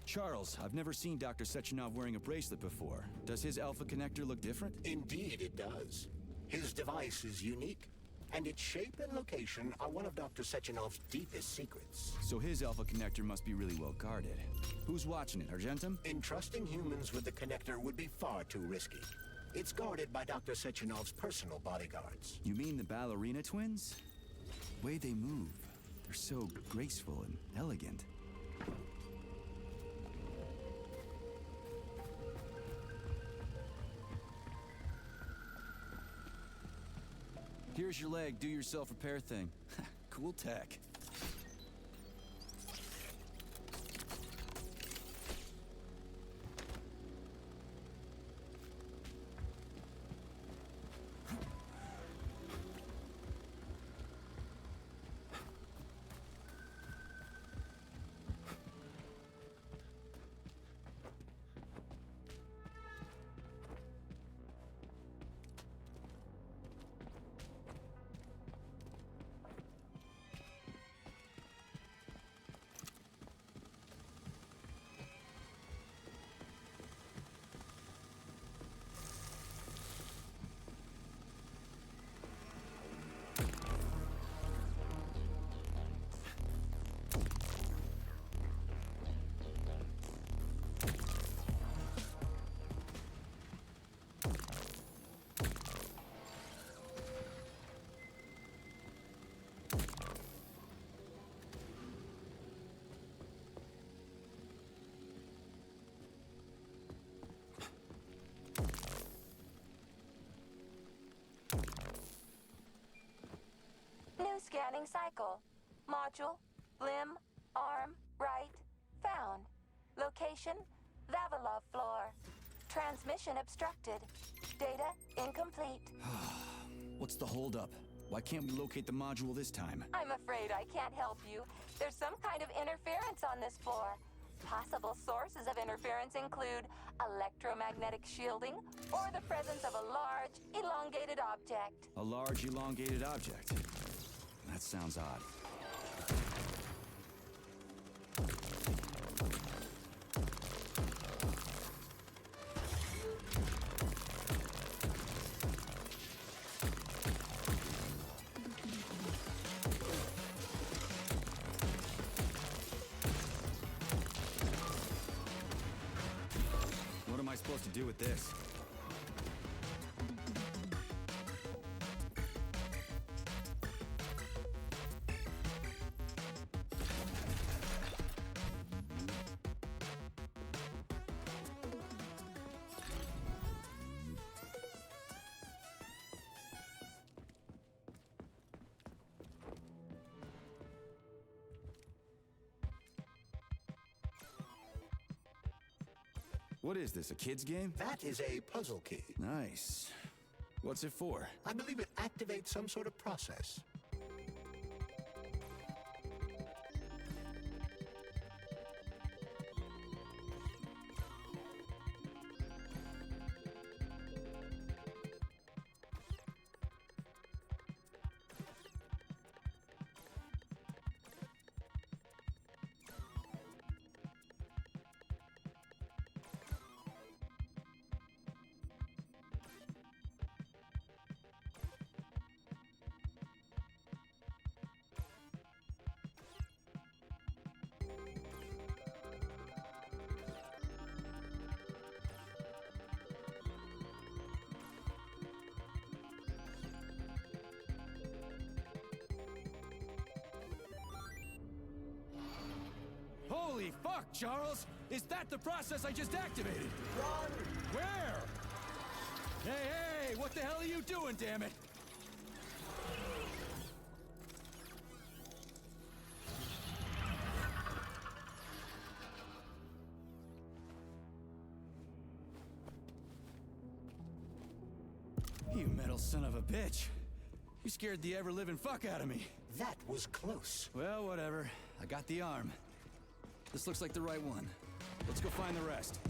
Speaker 1: Charles, I've never seen Dr. Sechenov wearing a bracelet before. Does his alpha connector look different?
Speaker 3: Indeed, it does. His device is unique, and its shape and location are one of Dr. Sechenov's deepest secrets.
Speaker 1: So his alpha connector must be really well guarded. Who's watching it, Argentum?
Speaker 3: Entrusting humans with the connector would be far too risky. It's guarded by Dr. Sechenov's personal bodyguards.
Speaker 1: You mean the ballerina twins? The way they move, they're so graceful and elegant. Here's your leg, do yourself repair thing. Cool tech.
Speaker 7: New scanning cycle. Module, limb, arm, right, found. Location, Vavilov floor. Transmission obstructed. Data incomplete.
Speaker 1: What's the holdup? Why can't we locate the module this time?
Speaker 7: I'm afraid I can't help you. There's some kind of interference on this floor. Possible sources of interference include electromagnetic shielding or the presence of a large, elongated object.
Speaker 1: A large elongated object. That sounds odd. What am I supposed to do with this? What is this, a kid's game?
Speaker 3: That is a puzzle key.
Speaker 1: Nice. What's it for?
Speaker 3: I believe it activates some sort of process.
Speaker 1: Holy fuck, Charles! Is that the process I just activated? Run! Where? Hey, what the hell are you doing, damn it? You metal son of a bitch. You scared the ever-living fuck out of me.
Speaker 3: That was close.
Speaker 1: Well, whatever. I got the arm. This looks like the right one. Let's go find the rest.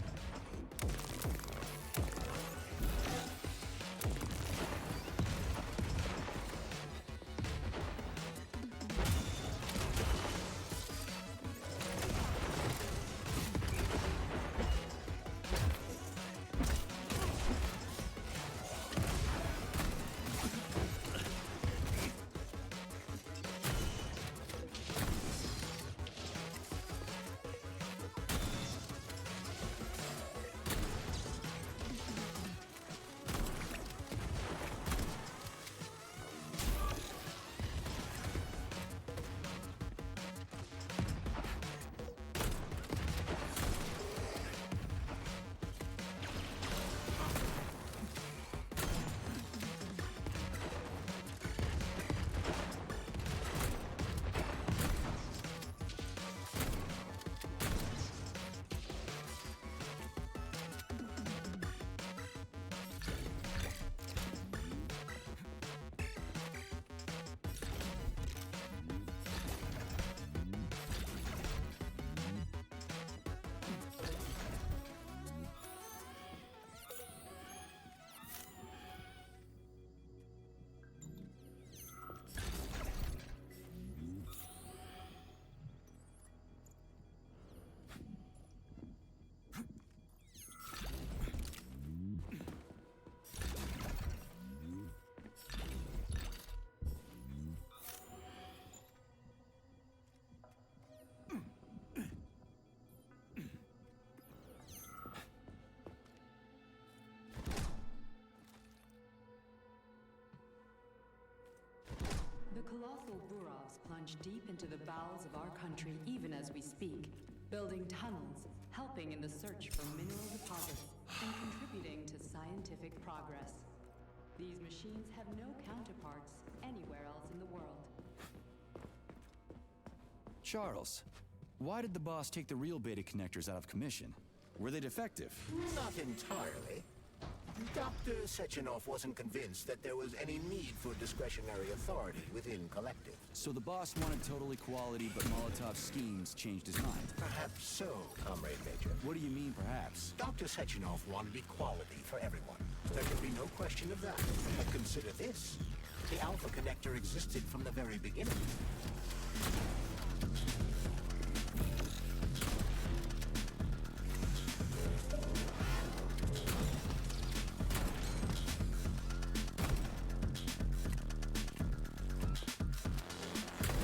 Speaker 2: The colossal Burovs plunge deep into the bowels of our country even as we speak, building tunnels, helping in the search for mineral deposits, and contributing to scientific progress. These machines have no counterparts anywhere else in the world.
Speaker 1: Charles, why did the boss take the real beta connectors out of commission? Were they defective?
Speaker 3: Not entirely. Dr. Sechenov wasn't convinced that there was any need for discretionary authority within Collective.
Speaker 1: So the boss wanted total equality, but Molotov's schemes changed his mind.
Speaker 3: Perhaps so, Comrade Major.
Speaker 1: What do you mean, perhaps?
Speaker 3: Dr. Sechenov wanted equality for everyone. There can be no question of that. But consider this. The Alpha Connector existed from the very beginning.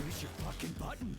Speaker 1: Where's your fucking button?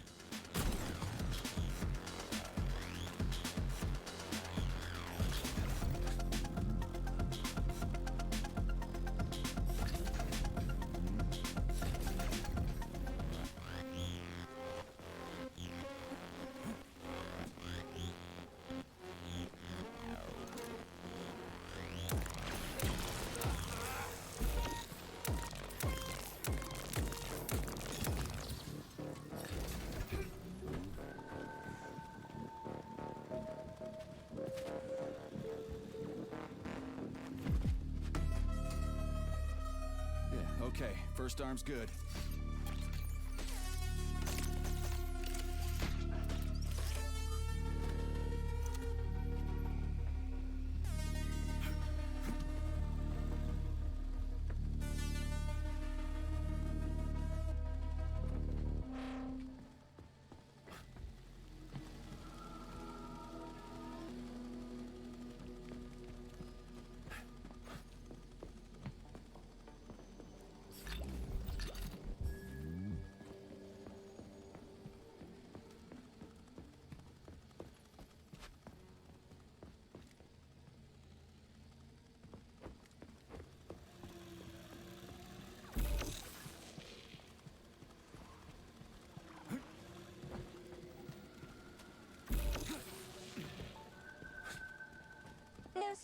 Speaker 1: Yeah, okay. First arm's good.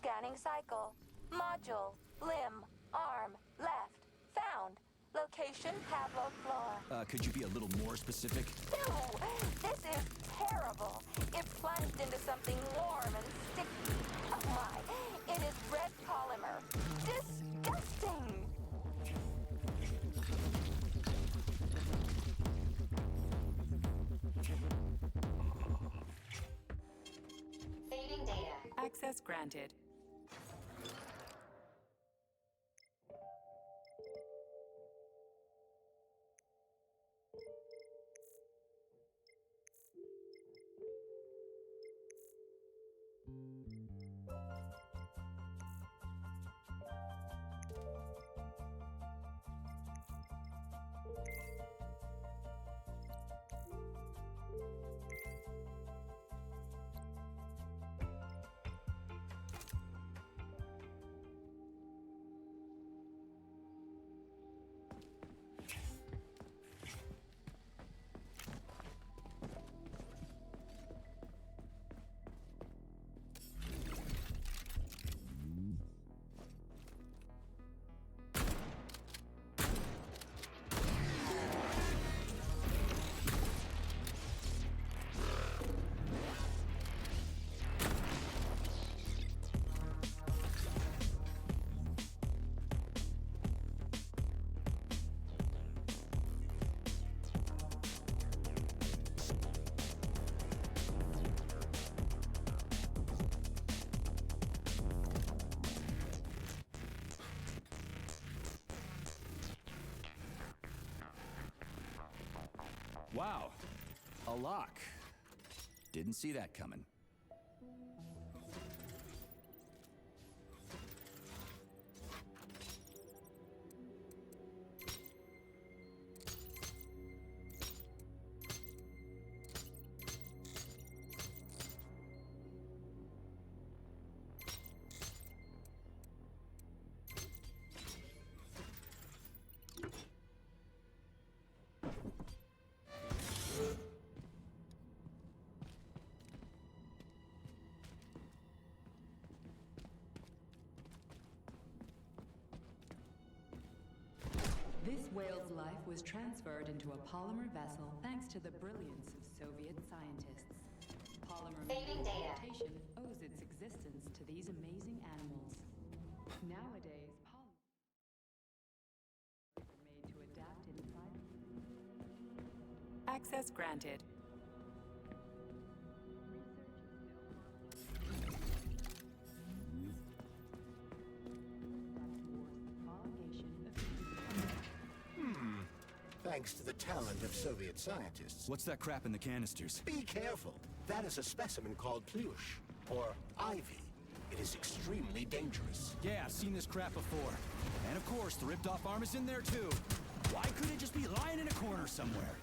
Speaker 7: Scanning cycle. Module. Limb. Arm. Left. Found. Location Pavlov floor.
Speaker 1: Could you be a little more specific?
Speaker 7: Ew! This is terrible. It plunged into something warm and sticky. Oh my. It is red polymer. Disgusting!
Speaker 4: Saving data.
Speaker 2: Access granted.
Speaker 1: Wow. A lock. Didn't see that coming.
Speaker 2: This whale's life was transferred into a polymer vessel thanks to the brilliance of Soviet scientists. Polymer
Speaker 4: Saving data.
Speaker 2: mutation owes its existence to these amazing animals. Nowadays, polymers are made to adapt inside. Access granted.
Speaker 3: Thanks to the talent of Soviet scientists.
Speaker 1: What's that crap in the canisters?
Speaker 3: Be careful. That is a specimen called Pleush, or ivy. It is extremely dangerous.
Speaker 1: Yeah, I've seen this crap before. And of course, the ripped-off arm is in there too. Why couldn't it just be lying in a corner somewhere?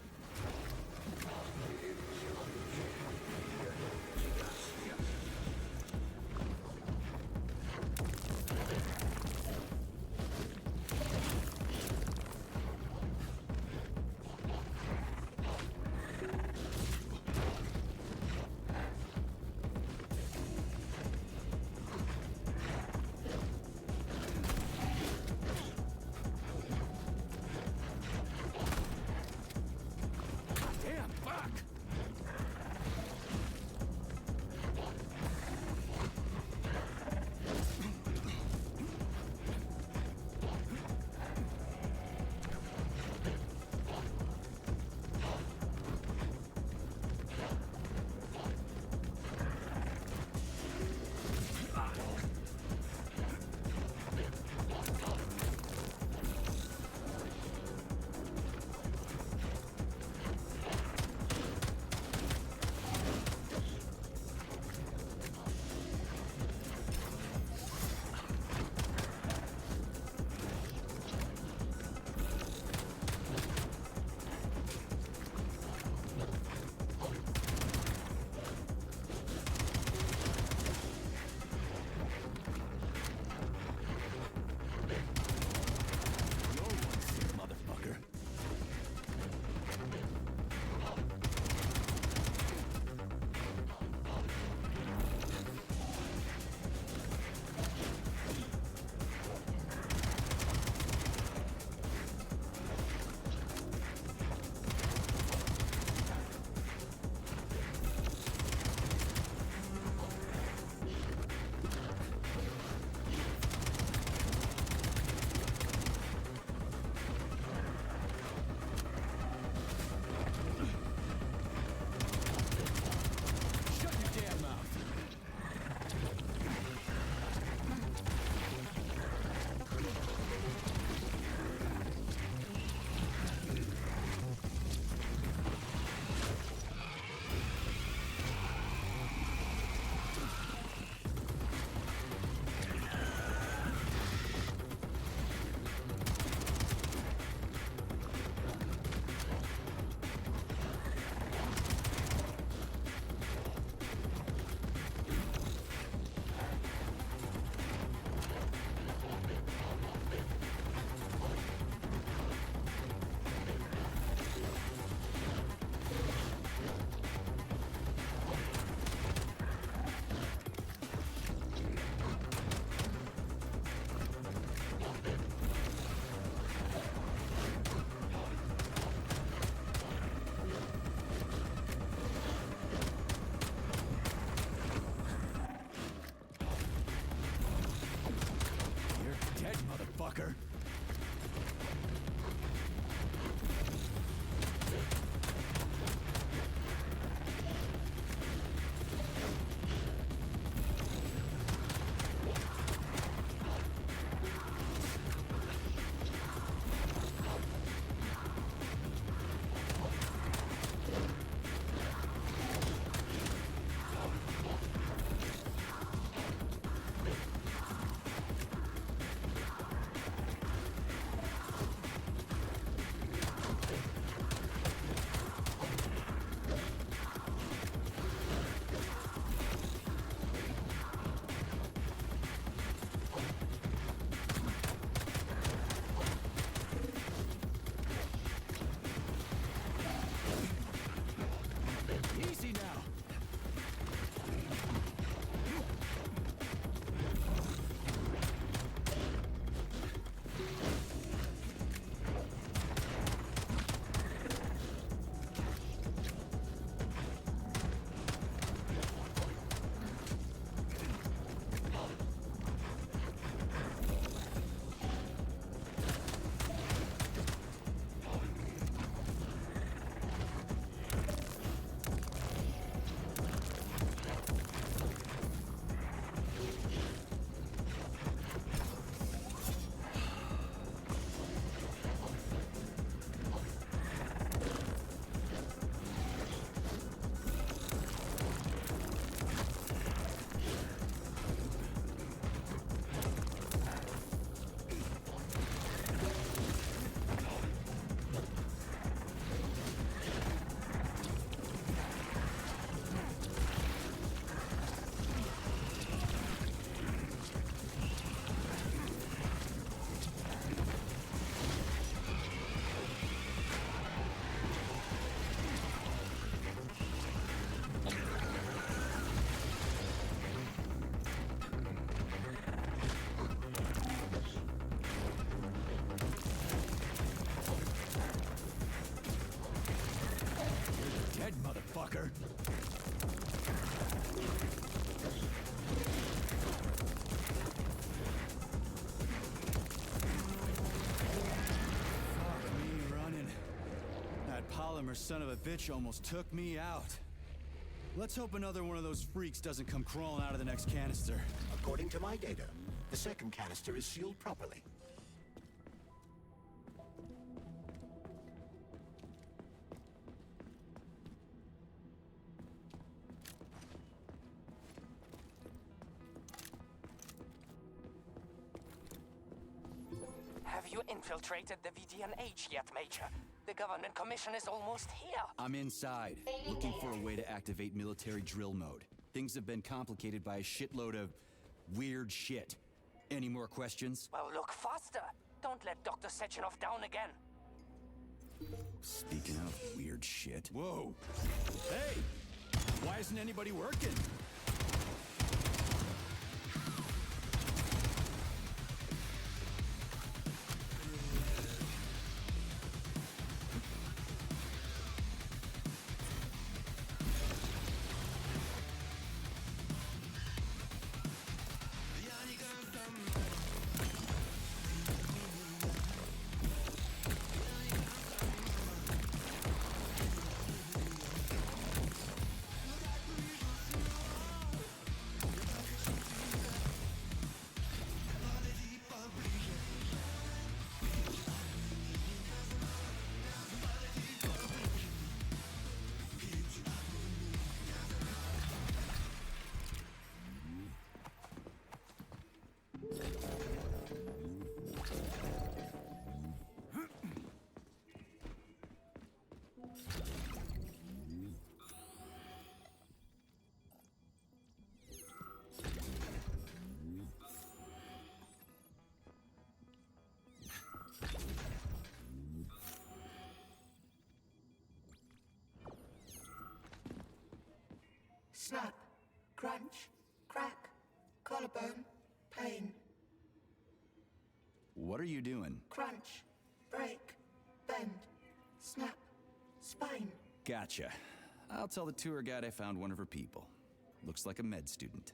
Speaker 1: motherfucker. Easy now. Dead motherfucker. Fuck me running. That polymer son of a bitch almost took me out. Let's hope another one of those freaks doesn't come crawling out of the next canister.
Speaker 3: According to my data, the second canister is sealed properly.
Speaker 6: Have you infiltrated the VDNH yet, Major? The Government Commission is almost here.
Speaker 1: I'm inside, looking for a way to activate military drill mode. Things have been complicated by a shitload of weird shit. Any more questions?
Speaker 6: Well, look faster. Don't let Dr. Sechenov down again.
Speaker 1: Speaking of weird shit. Whoa! Hey! Why isn't anybody working?
Speaker 8: Snap, crunch, crack, collarbone, pain.
Speaker 1: What are you doing?
Speaker 8: Crunch, break, bend, snap, spine.
Speaker 1: Gotcha. I'll tell the tour guide I found one of her people. Looks like a med student.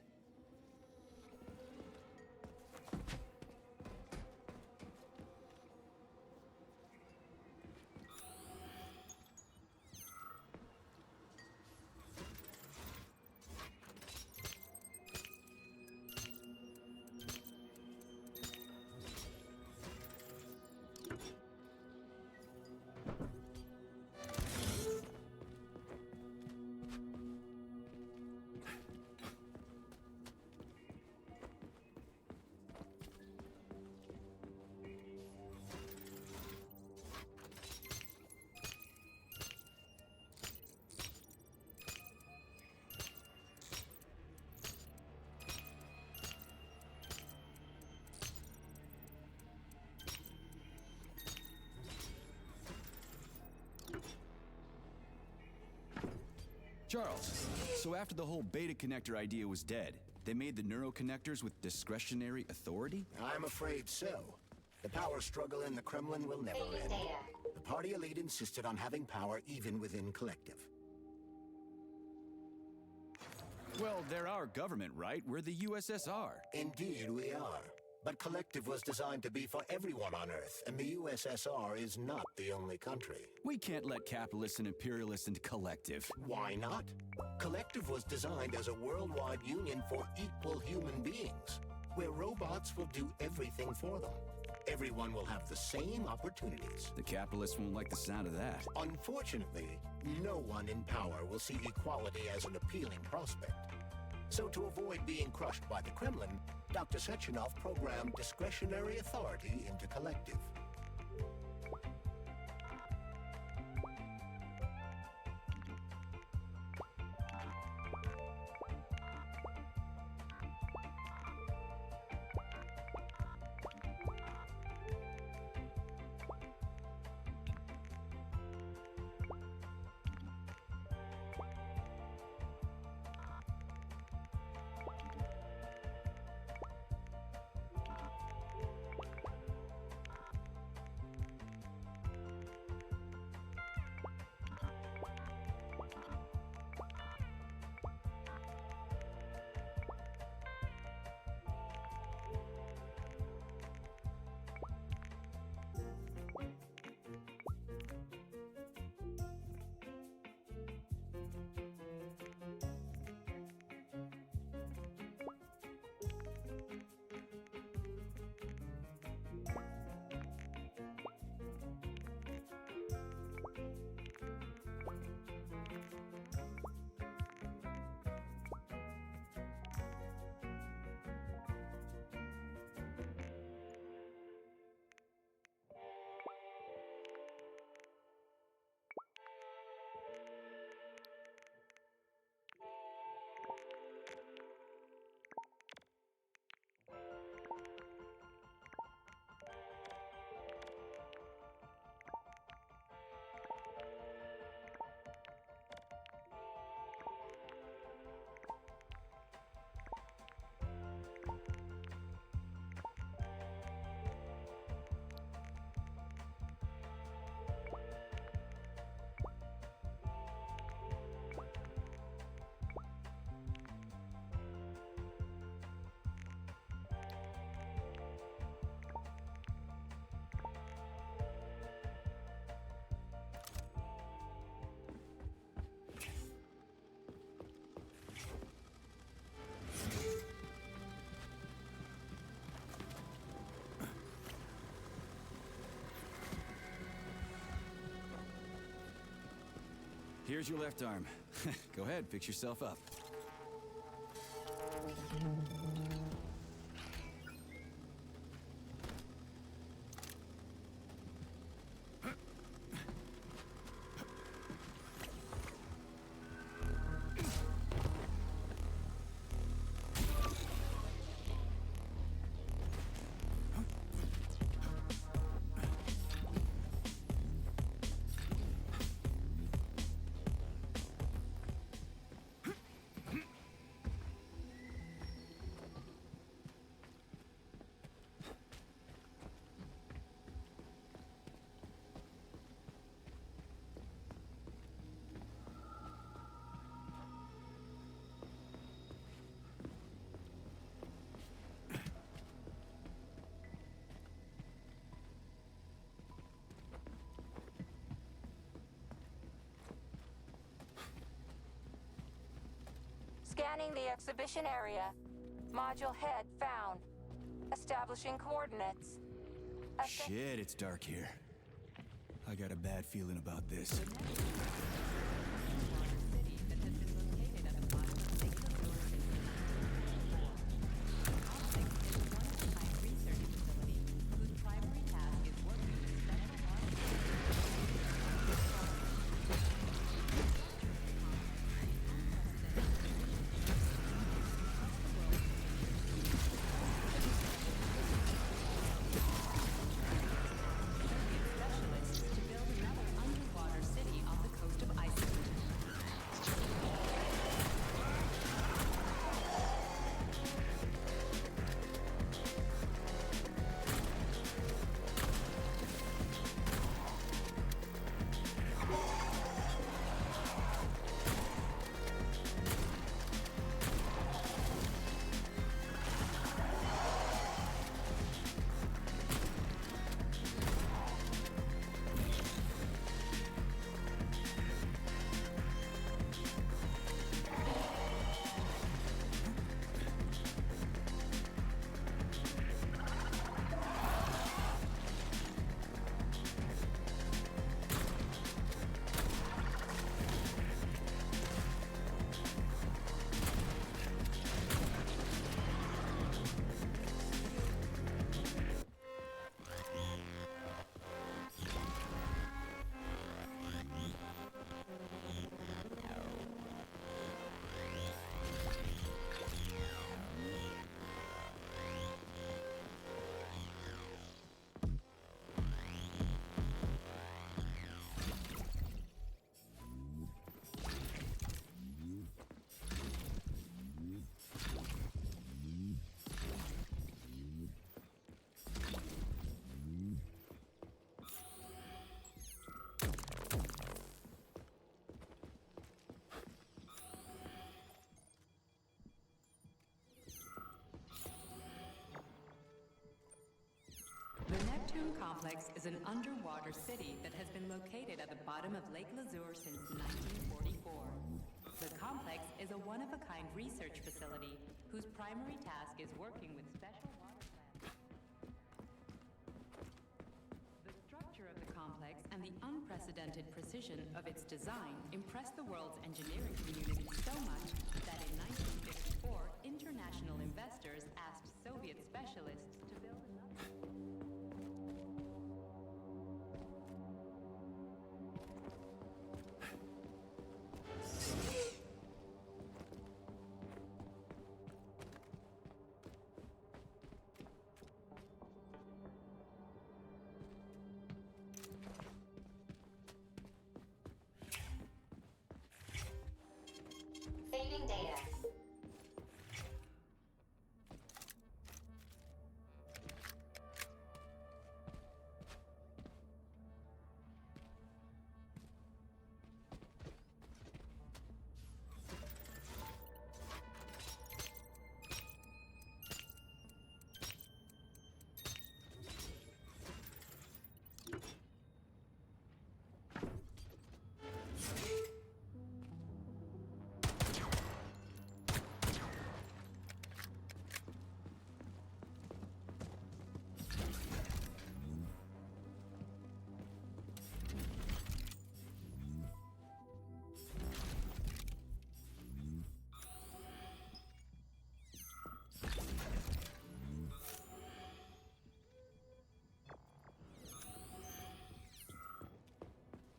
Speaker 1: Charles, so after the whole beta connector idea was dead, they made the neuroconnectors with discretionary authority?
Speaker 3: I'm afraid so. The power struggle in the Kremlin will never
Speaker 4: Feeding
Speaker 3: end.
Speaker 4: data.
Speaker 3: The party elite insisted on having power even within Collective.
Speaker 1: Well, they're our government, right? We're the USSR.
Speaker 3: Indeed we are. But Collective was designed to be for everyone on Earth, and the USSR is not the only country.
Speaker 1: We can't let capitalists and imperialists into Collective.
Speaker 3: Why not? Collective was designed as a worldwide union for equal human beings, where robots will do everything for them. Everyone will have the same opportunities.
Speaker 1: The capitalists won't like the sound of that.
Speaker 3: Unfortunately, no one in power will see equality as an appealing prospect. So to avoid being crushed by the Kremlin, Dr. Sechenov programmed discretionary authority into Collective.
Speaker 1: Here's your left arm. Go ahead, fix yourself up.
Speaker 7: Scanning the exhibition area. Module head found. Establishing coordinates.
Speaker 1: Shit, it's dark here. I got a bad feeling about this.
Speaker 2: To build another underwater city off the coast of Complex is an underwater city that has been located at the bottom of Lake Lazur since 1944. The complex is a one-of-a-kind research facility whose primary task is working with special water plants. The structure of the complex and the unprecedented precision of its design impressed the world's engineering community so much that in 1954, international investors asked Soviet specialists to build another.
Speaker 4: Saving data.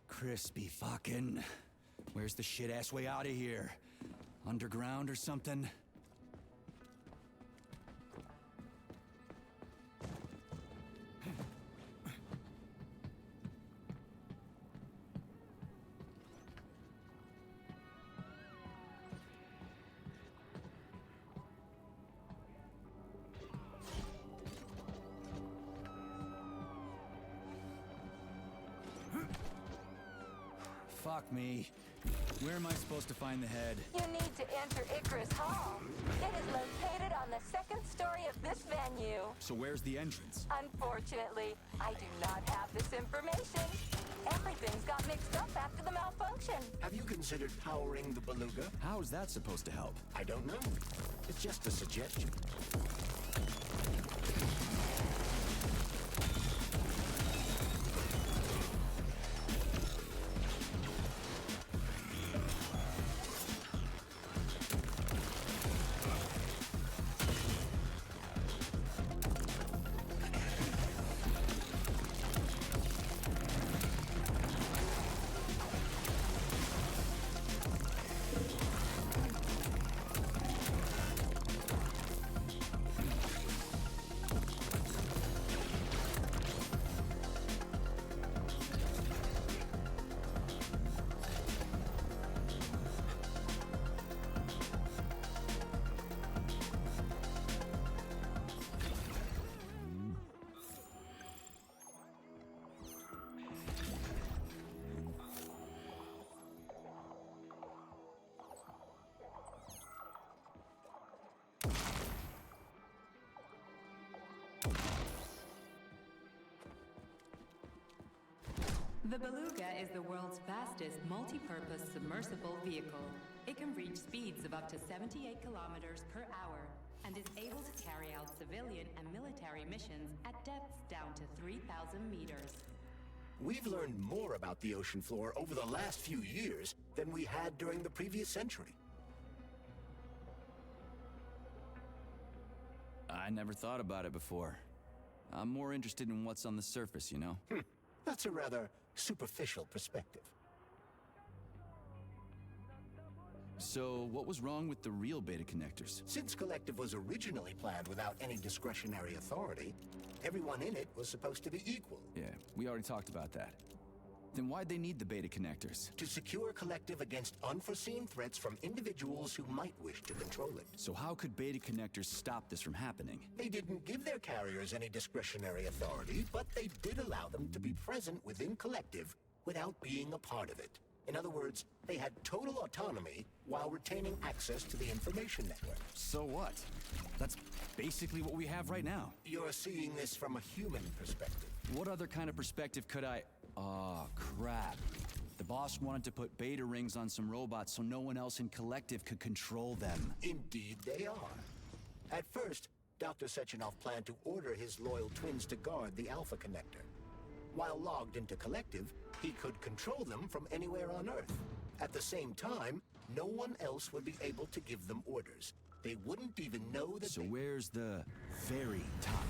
Speaker 1: Crispy fucking. Where's the shit-ass way out of here? Underground or something? Fuck me. Where am I supposed to find the head?
Speaker 7: You need to enter Icarus Hall. It is located on the second story of this venue.
Speaker 1: So where's the entrance?
Speaker 7: Unfortunately, I do not have this information. Everything's got mixed up after the malfunction.
Speaker 3: Have you considered powering the Beluga?
Speaker 1: How is that supposed to help?
Speaker 3: I don't know. It's just a suggestion.
Speaker 2: The Beluga is the world's fastest multi-purpose submersible vehicle. It can reach speeds of up to 78 kilometers per hour and is able to carry out civilian and military missions at depths down to 3,000 meters.
Speaker 3: We've learned more about the ocean floor over the last few years than we had during the previous century.
Speaker 1: I never thought about it before. I'm more interested in what's on the surface, you know?
Speaker 3: That's a rather superficial perspective.
Speaker 1: So, what was wrong with the real beta connectors?
Speaker 3: Since Collective was originally planned without any discretionary authority, everyone in it was supposed to be equal.
Speaker 1: Yeah, we already talked about that. Then why'd they need the beta connectors?
Speaker 3: To secure Collective against unforeseen threats from individuals who might wish to control it.
Speaker 1: So how could beta connectors stop this from happening?
Speaker 3: They didn't give their carriers any discretionary authority, but they did allow them to be present within Collective without being a part of it. In other words, they had total autonomy while retaining access to the information network.
Speaker 1: So what? That's basically what we have right now.
Speaker 3: You're seeing this from a human perspective.
Speaker 1: What other kind of perspective could I... Oh, crap. The boss wanted to put beta rings on some robots so no one else in Collective could control them.
Speaker 3: Indeed they are. At first, Dr. Sechenov planned to order his loyal twins to guard the Alpha Connector. While logged into Collective, he could control them from anywhere on Earth. At the same time, no one else would be able to give them orders. They wouldn't even know that
Speaker 1: So where's the very top?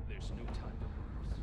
Speaker 10: There's no time to lose.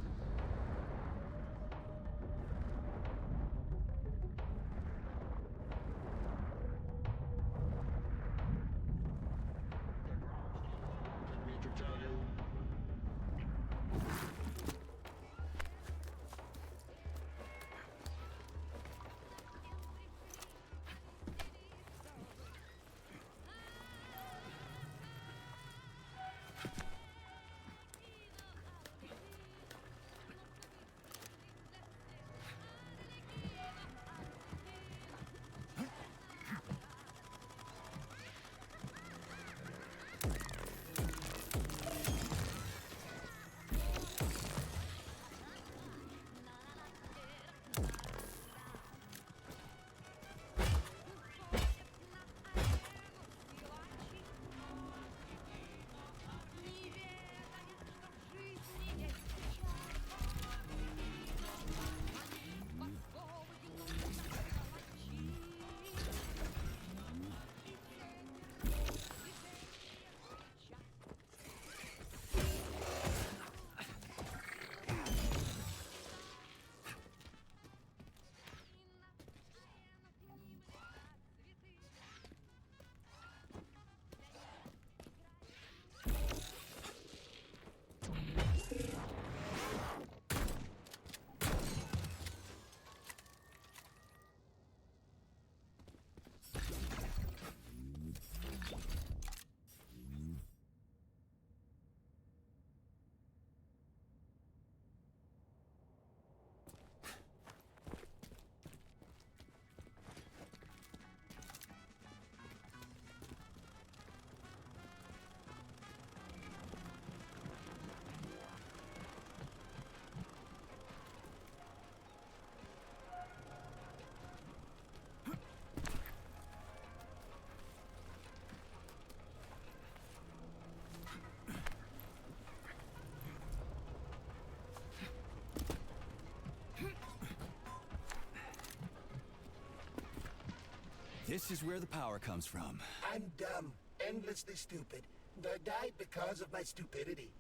Speaker 1: This is where the power comes from.
Speaker 5: I'm dumb, endlessly stupid, and I died because of my stupidity.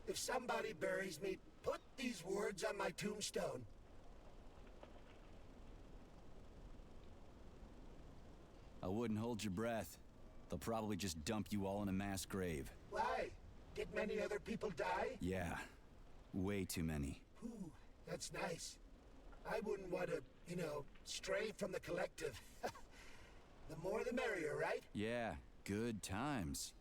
Speaker 5: If somebody buries me, put these words on my tombstone.
Speaker 1: I wouldn't hold your breath. They'll probably just dump you all in a mass grave.
Speaker 5: Why? Did many other people die?
Speaker 1: Yeah, way too many.
Speaker 5: Ooh, that's nice. I wouldn't want to, stray from the Collective. The more the merrier, right?
Speaker 1: Yeah, good times.